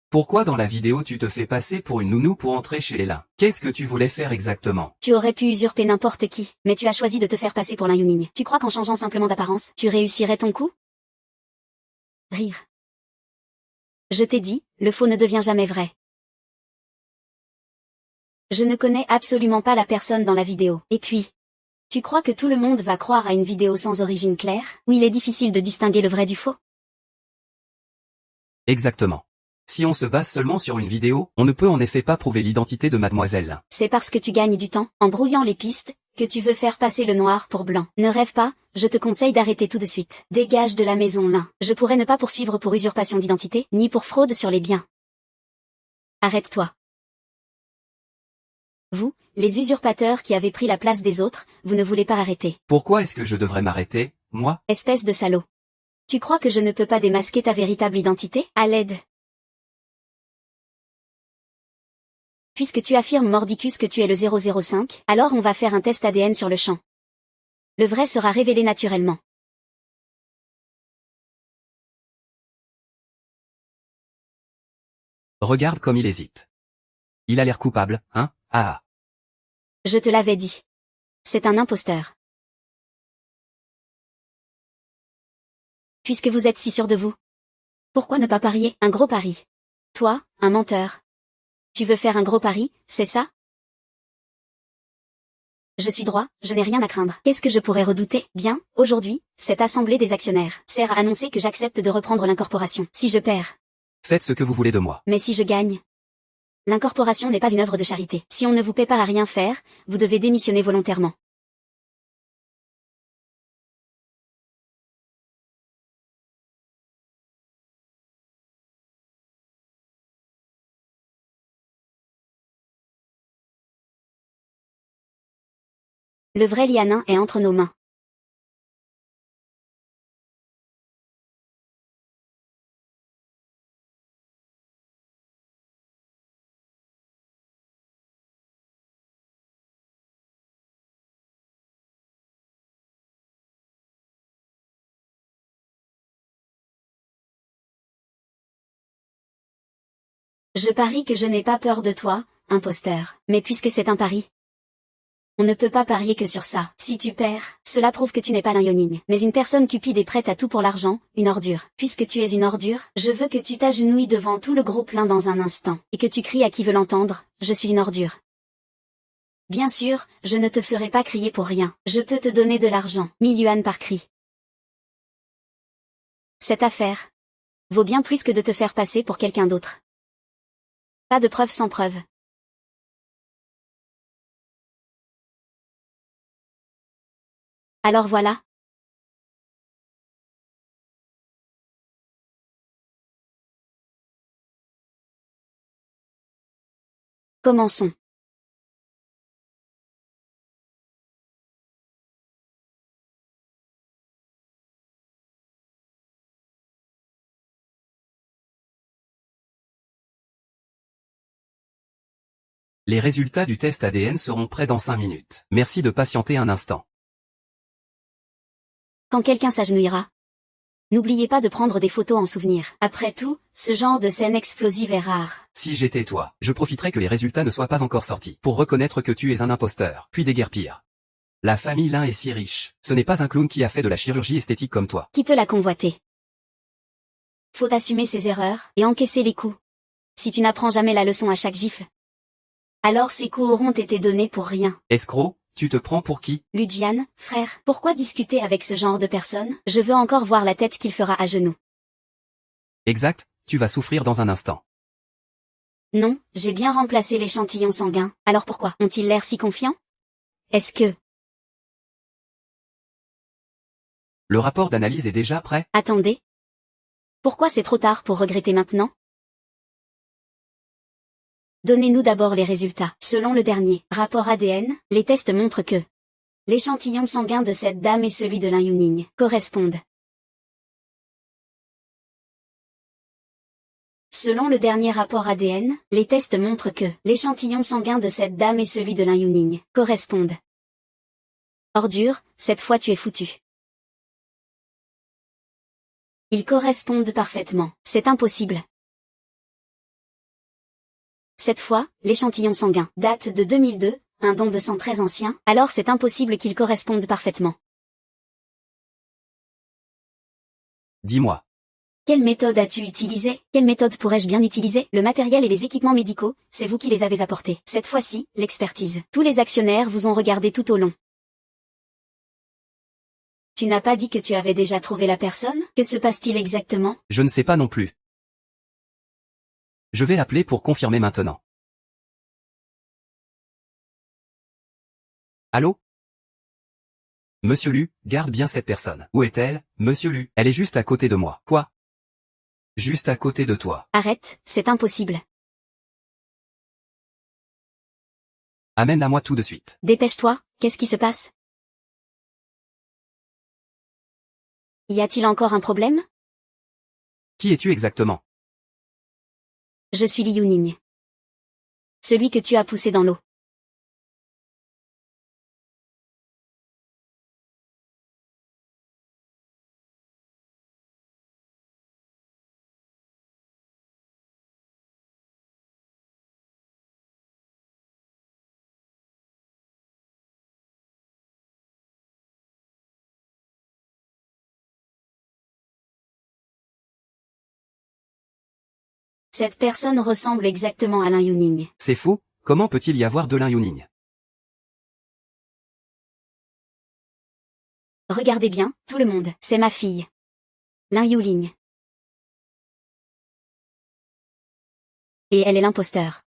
Pourquoi dans la vidéo tu te fais passer pour une nounou pour entrer chez les Lin? Qu'est-ce que tu voulais faire exactement? Tu aurais pu usurper n'importe qui, mais tu as choisi de te faire passer pour Lin Yuning. Tu crois qu'en changeant simplement d'apparence, tu réussirais ton coup? Rire. Je t'ai dit, le faux ne devient jamais vrai. Je ne connais absolument pas la personne dans la vidéo. Et puis, tu crois que tout le monde va croire à une vidéo sans origine claire, où il est difficile de distinguer le vrai du faux? Exactement. Si on se base seulement sur une vidéo, on ne peut en effet pas prouver l'identité de mademoiselle Lin. C'est parce que tu gagnes du temps, en brouillant les pistes, que tu veux faire passer le noir pour blanc. Ne rêve pas, je te conseille d'arrêter tout de suite. Dégage de la maison Lin. Je pourrais ne pas poursuivre pour usurpation d'identité, ni pour fraude sur les biens. Arrête-toi. Vous, les usurpateurs qui avez pris la place des autres, vous ne voulez pas arrêter. Pourquoi est-ce que je devrais m'arrêter, moi? Espèce de salaud. Tu crois que je ne peux pas démasquer ta véritable identité? À l'aide Puisque tu affirmes mordicus que tu es le 005, alors on va faire un test ADN sur le champ. Le vrai sera révélé naturellement. Regarde comme il hésite. Il a l'air coupable, hein? Ah ah. Je te l'avais dit. C'est un imposteur. Puisque vous êtes si sûr de vous. Pourquoi ne pas parier un gros pari? Toi, un menteur. Tu veux faire un gros pari, c'est ça? Je suis droit, je n'ai rien à craindre. Qu'est-ce que je pourrais redouter? Bien, aujourd'hui, cette assemblée des actionnaires sert à annoncer que j'accepte de reprendre l'incorporation. Si je perds. Faites ce que vous voulez de moi. Mais si je gagne? L'incorporation n'est pas une œuvre de charité. Si on ne vous paie pas à rien faire, vous devez démissionner volontairement. Le vrai Lianin est entre nos mains. Je parie que je n'ai pas peur de toi, imposteur. Mais puisque c'est un pari, on ne peut pas parier que sur ça. Si tu perds, cela prouve que tu n'es pas l'Yoning, mais une personne cupide et prête à tout pour l'argent, une ordure. Puisque tu es une ordure, je veux que tu t'agenouilles devant tout le groupe plein dans un instant, et que tu cries à qui veut l'entendre, je suis une ordure. Bien sûr, je ne te ferai pas crier pour rien. Je peux te donner de l'argent, 1000 yuan par cri. Cette affaire vaut bien plus que de te faire passer pour quelqu'un d'autre. Pas de preuve sans preuve. Alors voilà. Commençons. Les résultats du test ADN seront prêts dans 5 minutes. Merci de patienter un instant. Quand quelqu'un s'agenouillera, n'oubliez pas de prendre des photos en souvenir. Après tout, ce genre de scène explosive est rare. Si j'étais toi, je profiterais que les résultats ne soient pas encore sortis, pour reconnaître que tu es un imposteur, puis déguerpir. La famille Lin est si riche, ce n'est pas un clown qui a fait de la chirurgie esthétique comme toi. Qui peut la convoiter? Faut assumer ses erreurs, et encaisser les coups. Si tu n'apprends jamais la leçon à chaque gifle, alors ces coups auront été donnés pour rien. Escroc, tu te prends pour qui? Lujian, frère, pourquoi discuter avec ce genre de personne? Je veux encore voir la tête qu'il fera à genoux. Exact, tu vas souffrir dans un instant. Non, j'ai bien remplacé l'échantillon sanguin, alors pourquoi? Ont-ils l'air si confiants? Est-ce que... Le rapport d'analyse est déjà prêt? Attendez. Pourquoi c'est trop tard pour regretter maintenant? Donnez-nous d'abord les résultats. Selon le dernier rapport ADN, les tests montrent que l'échantillon sanguin de cette dame et celui de Lin Yuning correspondent. Selon le dernier rapport ADN, les tests montrent que l'échantillon sanguin de cette dame et celui de Lin Yuning correspondent. Ordure, cette fois tu es foutu. Ils correspondent parfaitement. C'est impossible. Cette fois, l'échantillon sanguin date de 2002, un don de sang très ancien, alors c'est impossible qu'ils correspondent parfaitement. Dis-moi. Quelle méthode as-tu utilisée? Quelle méthode pourrais-je bien utiliser? Le matériel et les équipements médicaux, c'est vous qui les avez apportés. Cette fois-ci, l'expertise. Tous les actionnaires vous ont regardé tout au long. Tu n'as pas dit que tu avais déjà trouvé la personne? Que se passe-t-il exactement? Je ne sais pas non plus. Je vais appeler pour confirmer maintenant. Allô? Monsieur Lu, garde bien cette personne. Où est-elle, Monsieur Lu? Elle est juste à côté de moi. Quoi? Juste à côté de toi. Arrête, c'est impossible. Amène-la moi tout de suite. Dépêche-toi, qu'est-ce qui se passe? Y a-t-il encore un problème? Qui es-tu exactement? Je suis Li Yuning. Celui que tu as poussé dans l'eau. Cette personne ressemble exactement à Lin Yuning. C'est fou, comment peut-il y avoir deux Lin Yuning? Regardez bien, tout le monde, c'est ma fille. Lin Yuling. Et elle est l'imposteur.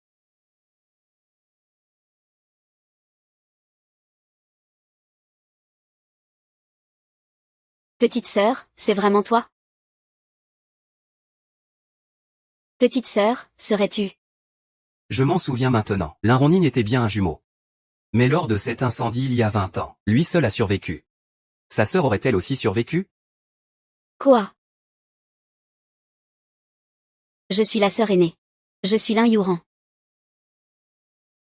Petite sœur, c'est vraiment toi? Petite sœur, serais-tu? Je m'en souviens maintenant. Lin Ronning était bien un jumeau. Mais lors de cet incendie il y a 20 ans, lui seul a survécu. Sa sœur aurait-elle aussi survécu? Quoi? Je suis la sœur aînée. Je suis Lin Yuran.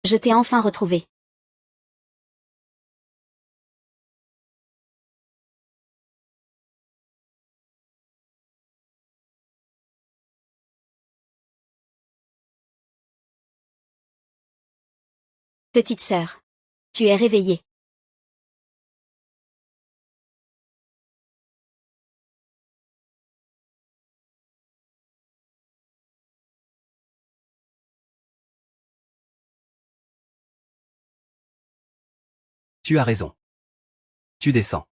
Je t'ai enfin retrouvé. Petite sœur. Tu es réveillée. Tu as raison. Tu descends.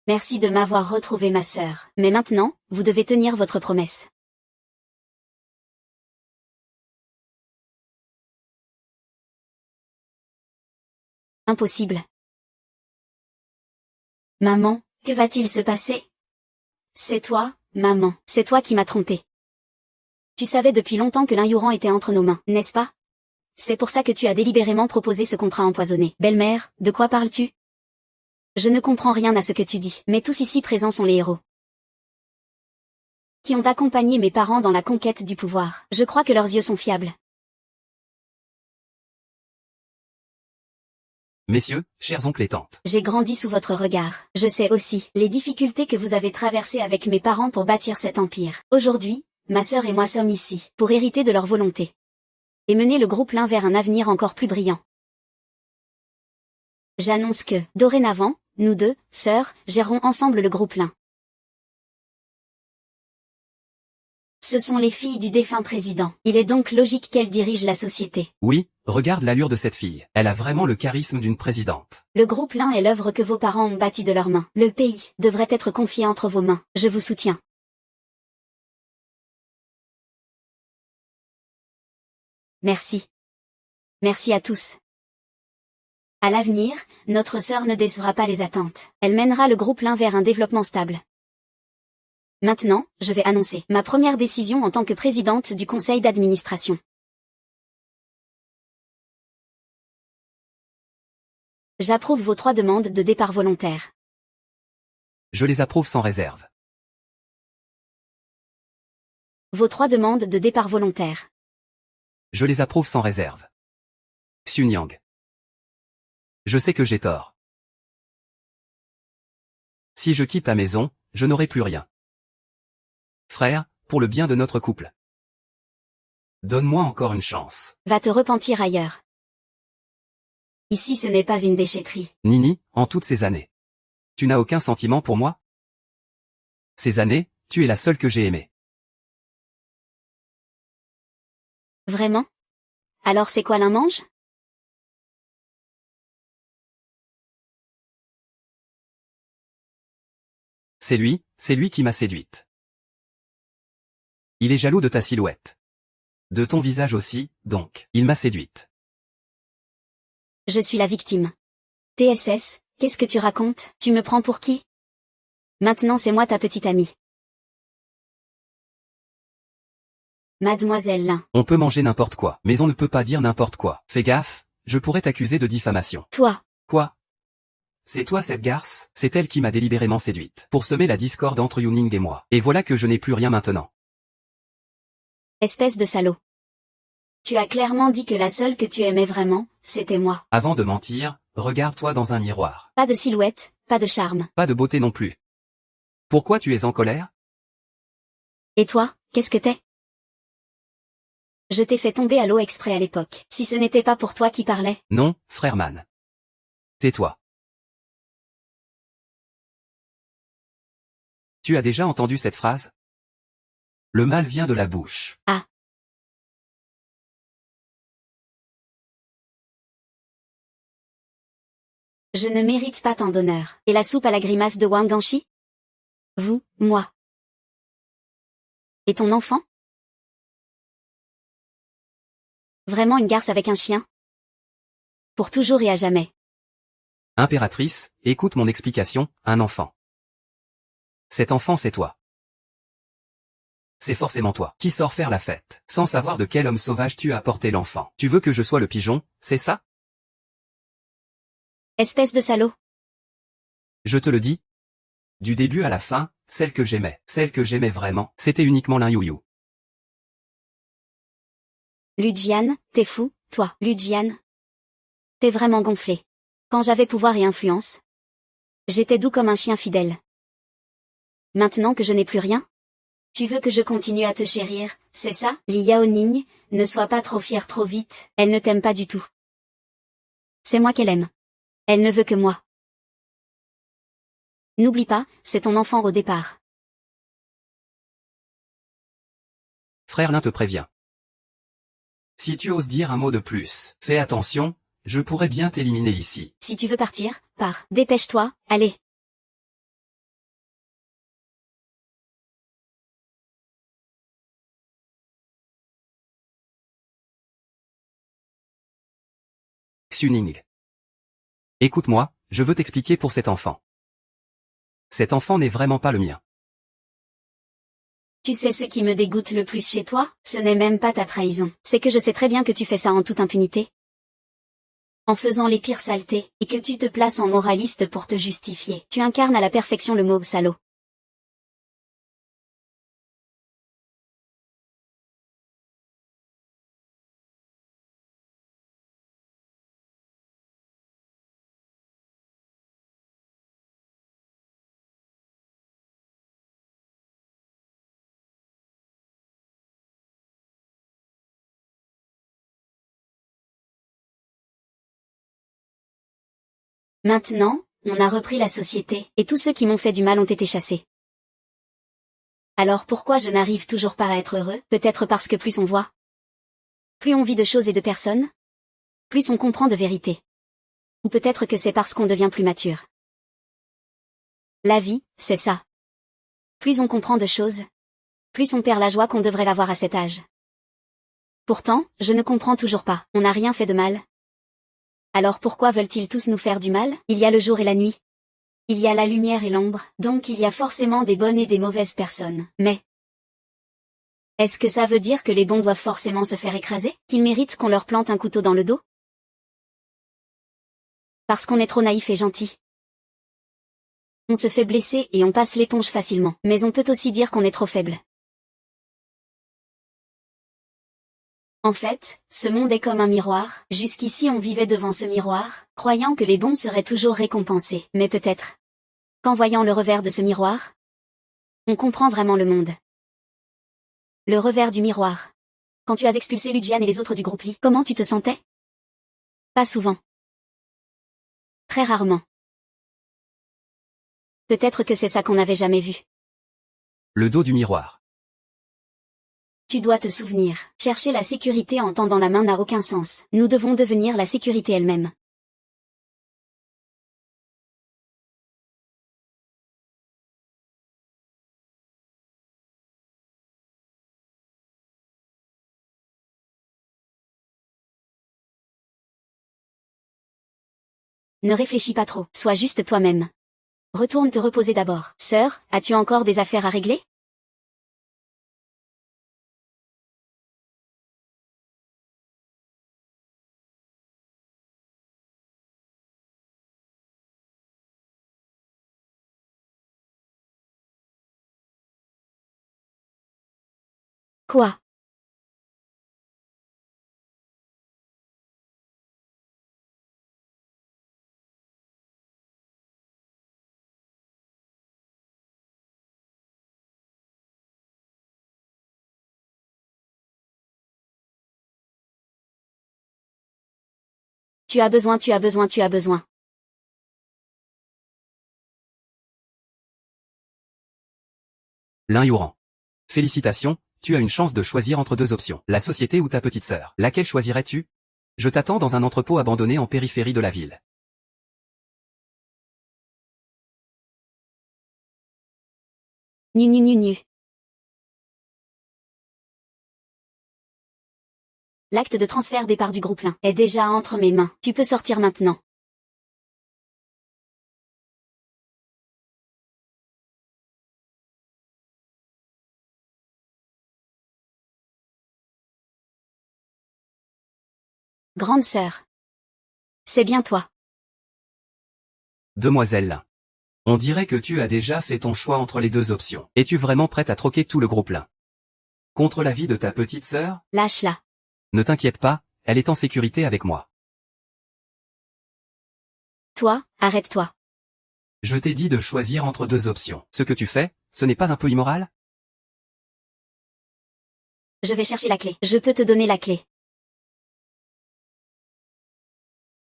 Merci de m'avoir retrouvé ma sœur. Mais maintenant, vous devez tenir votre promesse. Impossible. Maman, que va-t-il se passer? C'est toi, maman, c'est toi qui m'as trompé. Tu savais depuis longtemps que Lin Yuran était entre nos mains, n'est-ce pas? C'est pour ça que tu as délibérément proposé ce contrat empoisonné. Belle-mère, de quoi parles-tu? Je ne comprends rien à ce que tu dis, mais tous ici présents sont les héros qui ont accompagné mes parents dans la conquête du pouvoir. Je crois que leurs yeux sont fiables. Messieurs, chers oncles et tantes. J'ai grandi sous votre regard. Je sais aussi les difficultés que vous avez traversées avec mes parents pour bâtir cet empire. Aujourd'hui, ma sœur et moi sommes ici, pour hériter de leur volonté. Et mener le groupe Lin vers un avenir encore plus brillant. J'annonce que, dorénavant, nous deux, sœurs, gérerons ensemble le groupe Lin. Ce sont les filles du défunt président. Il est donc logique qu'elles dirigent la société. Oui, regarde l'allure de cette fille. Elle a vraiment le charisme d'une présidente. Le groupe Lin est l'œuvre que vos parents ont bâtie de leurs mains. Le pays devrait être confié entre vos mains. Je vous soutiens. Merci. Merci à tous. À l'avenir, notre sœur ne décevra pas les attentes. Elle mènera le groupe Lin vers un développement stable. Maintenant, je vais annoncer ma première décision en tant que présidente du conseil d'administration. J'approuve vos 3 demandes de départ volontaires. Je les approuve sans réserve. Vos 3 demandes de départ volontaires. Je les approuve sans réserve. Xunyang. Je sais que j'ai tort. Si je quitte ta maison, je n'aurai plus rien. Frère, pour le bien de notre couple. Donne-moi encore une chance. Va te repentir ailleurs. Ici ce n'est pas une déchetterie. Nini, en toutes ces années. Tu n'as aucun sentiment pour moi? Ces années, tu es la seule que j'ai aimée. Vraiment? Alors c'est quoi Lin mange? C'est lui qui m'a séduite. Il est jaloux de ta silhouette. De ton visage aussi, donc, il m'a séduite. Je suis la victime. TSS, qu'est-ce que tu racontes? Tu me prends pour qui? Maintenant c'est moi ta petite amie. Mademoiselle Lin. On peut manger n'importe quoi, mais on ne peut pas dire n'importe quoi. Fais gaffe, je pourrais t'accuser de diffamation. Toi. Quoi? c'est toi cette garce? C'est elle qui m'a délibérément séduite. Pour semer la discorde entre Yuning et moi. Et voilà que je n'ai plus rien maintenant. Espèce de salaud. Tu as clairement dit que la seule que tu aimais vraiment, c'était moi. Avant de mentir, regarde-toi dans un miroir. Pas de silhouette, pas de charme. Pas de beauté non plus. Pourquoi tu es en colère? Et toi, qu'est-ce que t'es? Je t'ai fait tomber à l'eau exprès à l'époque. Si ce n'était pas pour toi qui parlais. Non, frère Man. Tais-toi. Tu as déjà entendu cette phrase? Le mal vient de la bouche. Ah. Je ne mérite pas tant d'honneur. Et la soupe à la grimace de Wang Ganshi? Vous, moi. Et ton enfant? Vraiment une garce avec un chien? Pour toujours et à jamais. Impératrice, écoute mon explication, un enfant. Cet enfant c'est toi. C'est forcément toi qui sors faire la fête, sans savoir de quel homme sauvage tu as apporté l'enfant. Tu veux que je sois le pigeon, c'est ça? Espèce de salaud. Je te le dis. Du début à la fin, celle que j'aimais vraiment, c'était uniquement Lin Yu Yu. Lujian, t'es fou, toi. Lujian. T'es vraiment gonflé. Quand j'avais pouvoir et influence, j'étais doux comme un chien fidèle. Maintenant que je n'ai plus rien, tu veux que je continue à te chérir, c'est ça? Li Yaoning, ne sois pas trop fière trop vite, elle ne t'aime pas du tout. C'est moi qu'elle aime. Elle ne veut que moi. N'oublie pas, c'est ton enfant au départ. Frère Lin te prévient. Si tu oses dire un mot de plus, fais attention, je pourrais bien t'éliminer ici. Si tu veux partir, pars. Dépêche-toi, allez. Xuning. Écoute-moi, je veux t'expliquer pour cet enfant. Cet enfant n'est vraiment pas le mien. Tu sais ce qui me dégoûte le plus chez toi? Ce n'est même pas ta trahison. C'est que je sais très bien que tu fais ça en toute impunité. En faisant les pires saletés, et que tu te places en moraliste pour te justifier. Tu incarnes à la perfection le mauve salaud. Maintenant, on a repris la société, et tous ceux qui m'ont fait du mal ont été chassés. Alors pourquoi je n'arrive toujours pas à être heureux? Peut-être parce que plus on voit, plus on vit de choses et de personnes, plus on comprend de vérité. Ou peut-être que c'est parce qu'on devient plus mature. La vie, c'est ça. Plus on comprend de choses, plus on perd la joie qu'on devrait avoir à cet âge. Pourtant, je ne comprends toujours pas. On n'a rien fait de mal. Alors pourquoi veulent-ils tous nous faire du mal? Il y a le jour et la nuit. Il y a la lumière et l'ombre, donc il y a forcément des bonnes et des mauvaises personnes. Mais est-ce que ça veut dire que les bons doivent forcément se faire écraser? Qu'ils méritent qu'on leur plante un couteau dans le dos? Parce qu'on est trop naïf et gentil. On se fait blesser et on passe l'éponge facilement. Mais on peut aussi dire qu'on est trop faible. En fait, ce monde est comme un miroir. Jusqu'ici on vivait devant ce miroir, croyant que les bons seraient toujours récompensés. Mais peut-être qu'en voyant le revers de ce miroir, on comprend vraiment le monde. Le revers du miroir. Quand tu as expulsé Lujian et les autres du groupe Li, comment tu te sentais? Pas souvent. Très rarement. Peut-être que c'est ça qu'on n'avait jamais vu. Le dos du miroir. Tu dois te souvenir. Chercher la sécurité en tendant la main n'a aucun sens. Nous devons devenir la sécurité elle-même. Ne réfléchis pas trop. Sois juste toi-même. Retourne te reposer d'abord. Sœur, as-tu encore des affaires à régler? Quoi? Tu as besoin, tu as besoin, tu as besoin. Lin Youran. Félicitations, tu as une chance de choisir entre deux options. La société ou ta petite sœur. Laquelle choisirais-tu? Je t'attends dans un entrepôt abandonné en périphérie de la ville. Nu nu nu nu. L'acte de transfert départ du groupe Lin est déjà entre mes mains. Tu peux sortir maintenant. Grande sœur. C'est bien toi. Demoiselle Lin. On dirait que tu as déjà fait ton choix entre les deux options. Es-tu vraiment prête à troquer tout le groupe Lin contre la vie de ta petite sœur? Lâche-la. Ne t'inquiète pas, elle est en sécurité avec moi. Toi, arrête-toi. Je t'ai dit de choisir entre deux options. Ce que tu fais, ce n'est pas un peu immoral? Je vais chercher la clé. Je peux te donner la clé.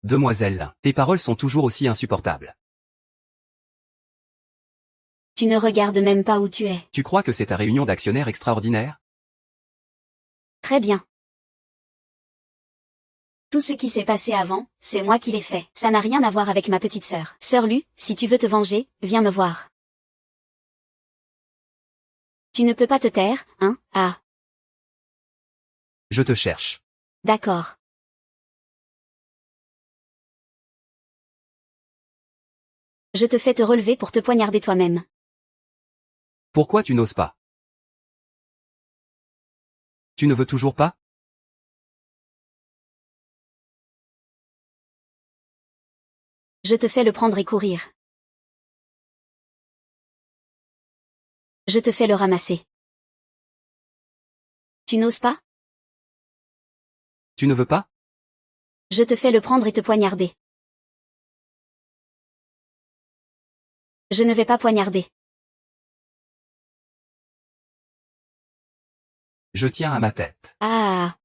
Demoiselle Lin, tes paroles sont toujours aussi insupportables. Tu ne regardes même pas où tu es. Tu crois que c'est ta réunion d'actionnaires extraordinaire? Très bien. Tout ce qui s'est passé avant, c'est moi qui l'ai fait. Ça n'a rien à voir avec ma petite sœur. Sœur Lu, si tu veux te venger, viens me voir. Tu ne peux pas te taire, hein? Ah. Je te cherche. D'accord. Je te fais te relever pour te poignarder toi-même. Pourquoi tu n'oses pas? Tu ne veux toujours pas? Je te fais le prendre et courir. Je te fais le ramasser. Tu n'oses pas? Tu ne veux pas? Je te fais le prendre et te poignarder. Je ne vais pas poignarder. Je tiens à ma tête. Ah.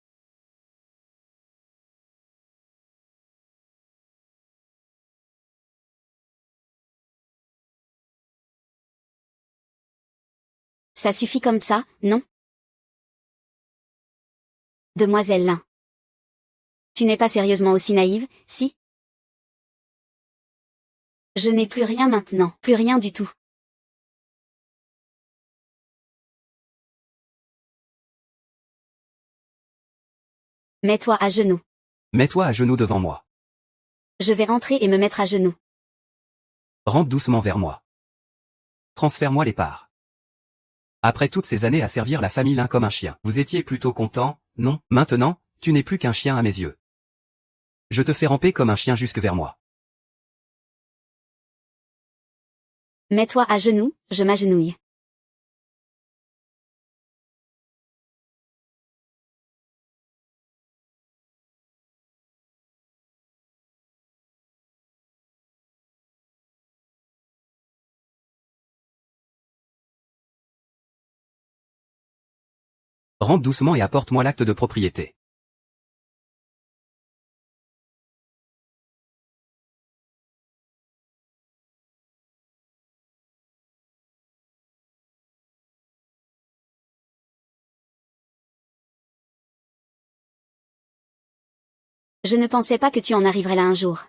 Ça suffit comme ça, non? Demoiselle Lin. Tu n'es pas sérieusement aussi naïve, si? Je n'ai plus rien maintenant, plus rien du tout. Mets-toi à genoux. Mets-toi à genoux devant moi. Je vais rentrer et me mettre à genoux. Rentre doucement vers moi. Transfère-moi les parts. Après toutes ces années à servir la famille Lin comme un chien, vous étiez plutôt content, non? Maintenant, tu n'es plus qu'un chien à mes yeux. Je te fais ramper comme un chien jusque vers moi. Mets-toi à genoux, je m'agenouille. Rentre doucement et apporte-moi l'acte de propriété. Je ne pensais pas que tu en arriverais là un jour.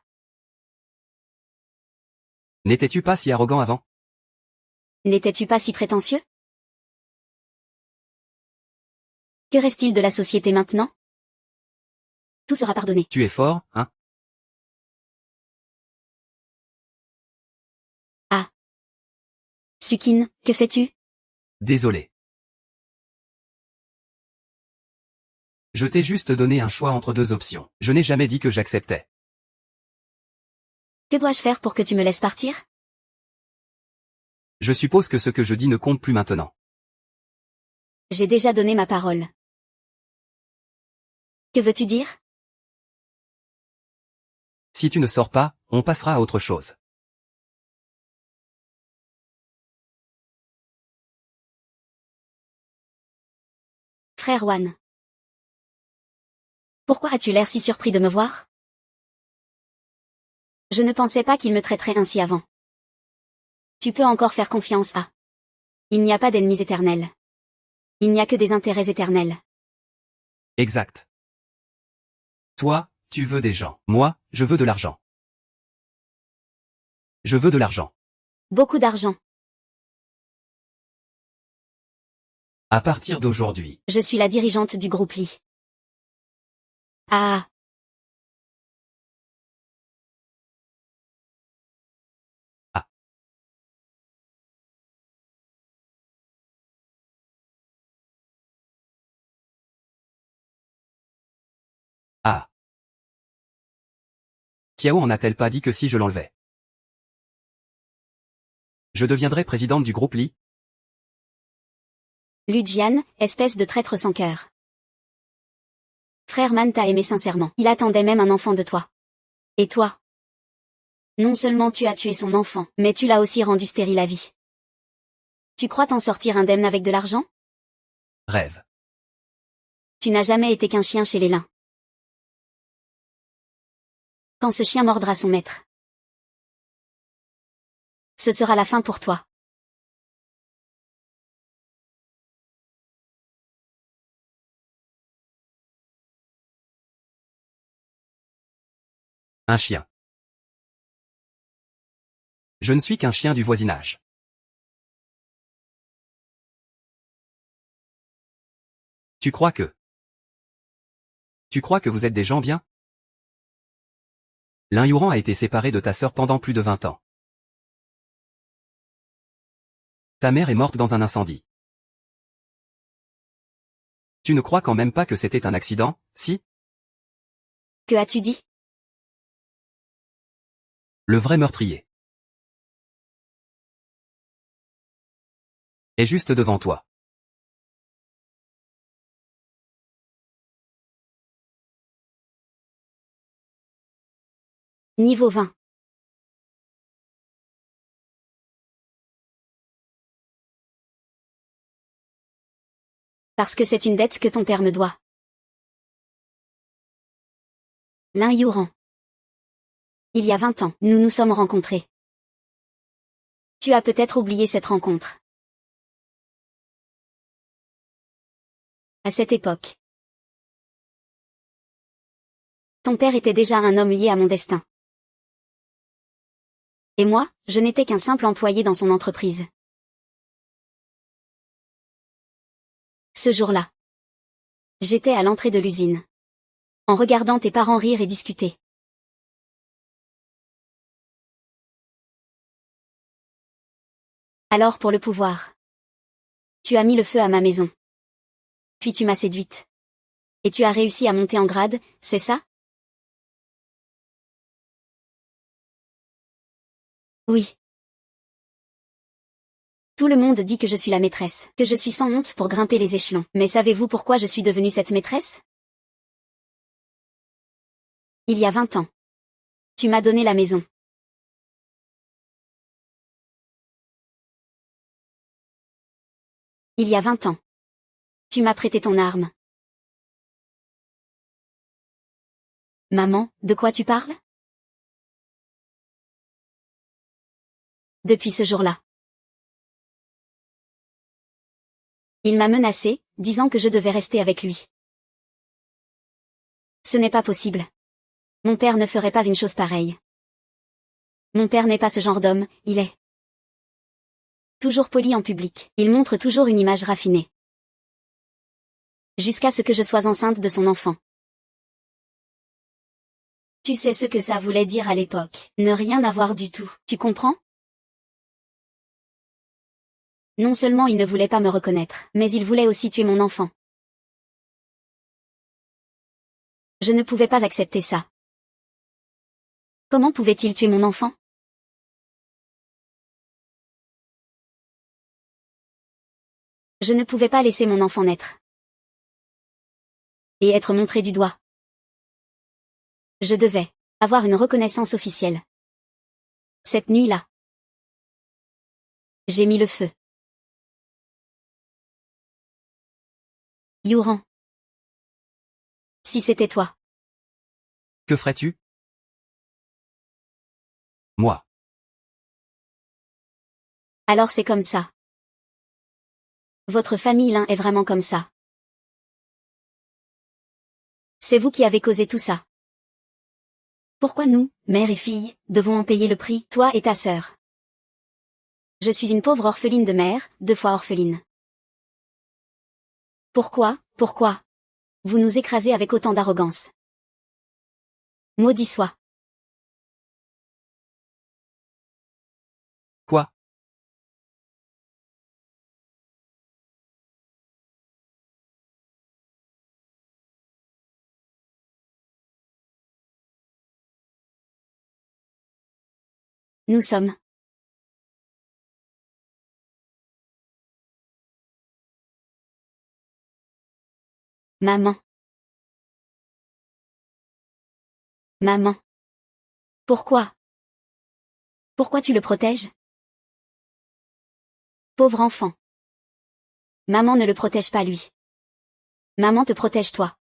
N'étais-tu pas si arrogant avant? N'étais-tu pas si prétentieux? Que reste-t-il de la société maintenant? Tout sera pardonné. Tu es fort, hein? Ah. Sukin, que fais-tu? Désolé. Je t'ai juste donné un choix entre deux options. Je n'ai jamais dit que j'acceptais. Que dois-je faire pour que tu me laisses partir? Je suppose que ce que je dis ne compte plus maintenant. J'ai déjà donné ma parole. Que veux-tu dire? Si tu ne sors pas, on passera à autre chose. Frère Juan. Pourquoi as-tu l'air si surpris de me voir? Je ne pensais pas qu'il me traiterait ainsi avant. Tu peux encore faire confiance à. Il n'y a pas d'ennemis éternels. Il n'y a que des intérêts éternels. Exact. Toi, tu veux des gens. Moi, je veux de l'argent. Je veux de l'argent. Beaucoup d'argent. À partir d'aujourd'hui. Je suis la dirigeante du groupe Lee. Ah. Ah. Ah. Kiao en a-t-elle pas dit que si je l'enlevais, je deviendrais présidente du groupe Lee? Lujian, espèce de traître sans cœur. Frère Man t'a aimé sincèrement. Il attendait même un enfant de toi. Et toi? Non seulement tu as tué son enfant, mais tu l'as aussi rendu stérile à vie. Tu crois t'en sortir indemne avec de l'argent? Rêve. Tu n'as jamais été qu'un chien chez les lins. Quand ce chien mordra son maître, ce sera la fin pour toi. Un chien. Je ne suis qu'un chien du voisinage. Tu crois que vous êtes des gens bien? Lin Youran a été séparé de ta sœur pendant plus de 20 ans. Ta mère est morte dans un incendie. Tu ne crois quand même pas que c'était un accident, si? Que as-tu dit? Le vrai meurtrier est juste devant toi. Niveau 20. Parce que c'est une dette que ton père me doit. Lin Youran. Il y a 20 ans, nous nous sommes rencontrés. Tu as peut-être oublié cette rencontre. À cette époque, ton père était déjà un homme lié à mon destin. Et moi, je n'étais qu'un simple employé dans son entreprise. Ce jour-là, j'étais à l'entrée de l'usine, en regardant tes parents rire et discuter. Alors pour le pouvoir, tu as mis le feu à ma maison. Puis tu m'as séduite. Et tu as réussi à monter en grade, c'est ça? Oui. Tout le monde dit que je suis la maîtresse, que je suis sans honte pour grimper les échelons. Mais savez-vous pourquoi je suis devenue cette maîtresse? Il y a 20 ans. Tu m'as donné la maison. Il y a 20 ans. Tu m'as prêté ton arme. Maman, de quoi tu parles? Depuis ce jour-là. Il m'a menacé, disant que je devais rester avec lui. Ce n'est pas possible. Mon père ne ferait pas une chose pareille. Mon père n'est pas ce genre d'homme, il est toujours poli en public. Il montre toujours une image raffinée. Jusqu'à ce que je sois enceinte de son enfant. Tu sais ce que ça voulait dire à l'époque, ne rien avoir du tout, tu comprends? Non seulement il ne voulait pas me reconnaître, mais il voulait aussi tuer mon enfant. Je ne pouvais pas accepter ça. Comment pouvait-il tuer mon enfant? Je ne pouvais pas laisser mon enfant naître. Et être montré du doigt. Je devais avoir une reconnaissance officielle. Cette nuit-là, j'ai mis le feu. Youran. Si c'était toi. Que ferais-tu? Moi. Alors c'est comme ça. Votre famille l'un est vraiment comme ça. C'est vous qui avez causé tout ça. Pourquoi nous, mère et fille, devons en payer le prix, toi et ta sœur? Je suis une pauvre orpheline de mère, 2 fois orpheline. Pourquoi? Vous nous écrasez avec autant d'arrogance. Maudit soit. Quoi? Nous sommes. Maman. Maman. Pourquoi? Pourquoi tu le protèges? Pauvre enfant. Maman ne le protège pas lui. Maman te protège toi.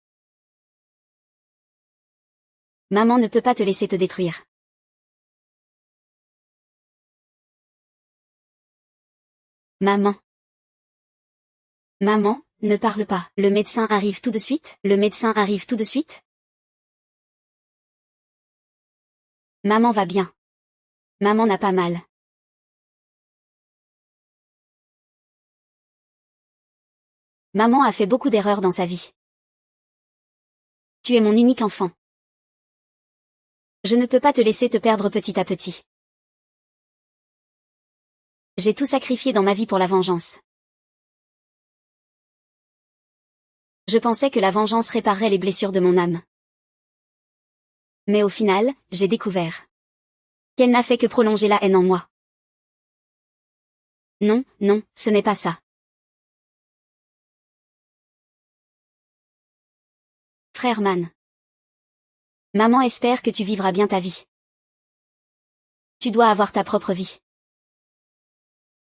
Maman ne peut pas te laisser te détruire. Maman. Maman, ne parle pas. Le médecin arrive tout de suite? Le médecin arrive tout de suite? Maman va bien. Maman n'a pas mal. Maman a fait beaucoup d'erreurs dans sa vie. Tu es mon unique enfant. Je ne peux pas te laisser te perdre petit à petit. J'ai tout sacrifié dans ma vie pour la vengeance. Je pensais que la vengeance réparerait les blessures de mon âme. Mais au final, j'ai découvert qu'elle n'a fait que prolonger la haine en moi. Non, non, ce n'est pas ça. Frère Man. Maman espère que tu vivras bien ta vie. Tu dois avoir ta propre vie.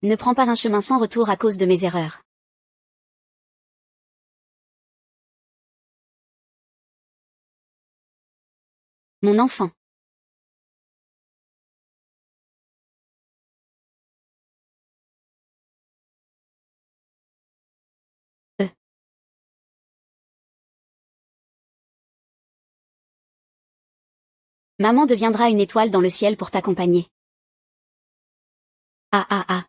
Ne prends pas un chemin sans retour à cause de mes erreurs. Mon enfant. Euh. Maman deviendra une étoile dans le ciel pour t'accompagner. Ah ah ah.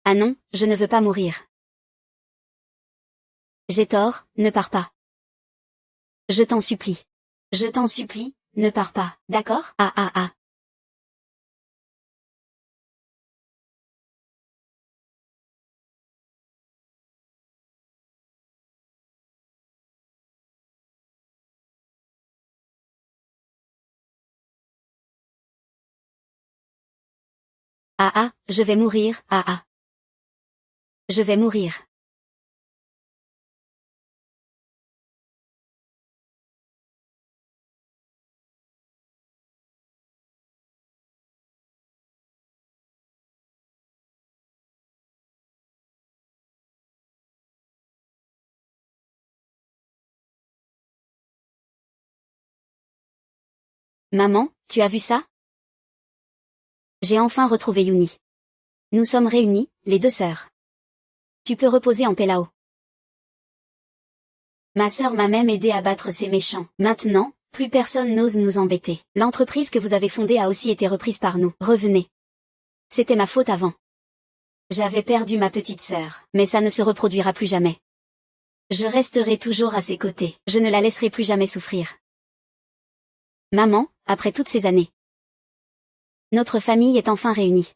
Ah non, je ne veux pas mourir. J'ai tort, ne pars pas. Je t'en supplie. Je t'en supplie, ne pars pas, d'accord? Ah ah ah. Ah ah, je vais mourir, ah ah. Je vais mourir. Maman, tu as vu ça? J'ai enfin retrouvé Yuni. Nous sommes réunis, les 2 sœurs. Tu peux reposer en paix là-haut. Ma sœur m'a même aidé à battre ces méchants. Maintenant, plus personne n'ose nous embêter. L'entreprise que vous avez fondée a aussi été reprise par nous. Revenez. C'était ma faute avant. J'avais perdu ma petite sœur, mais ça ne se reproduira plus jamais. Je resterai toujours à ses côtés. Je ne la laisserai plus jamais souffrir. Maman, après toutes ces années. Notre famille est enfin réunie.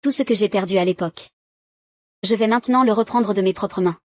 Tout ce que j'ai perdu à l'époque. Je vais maintenant le reprendre de mes propres mains.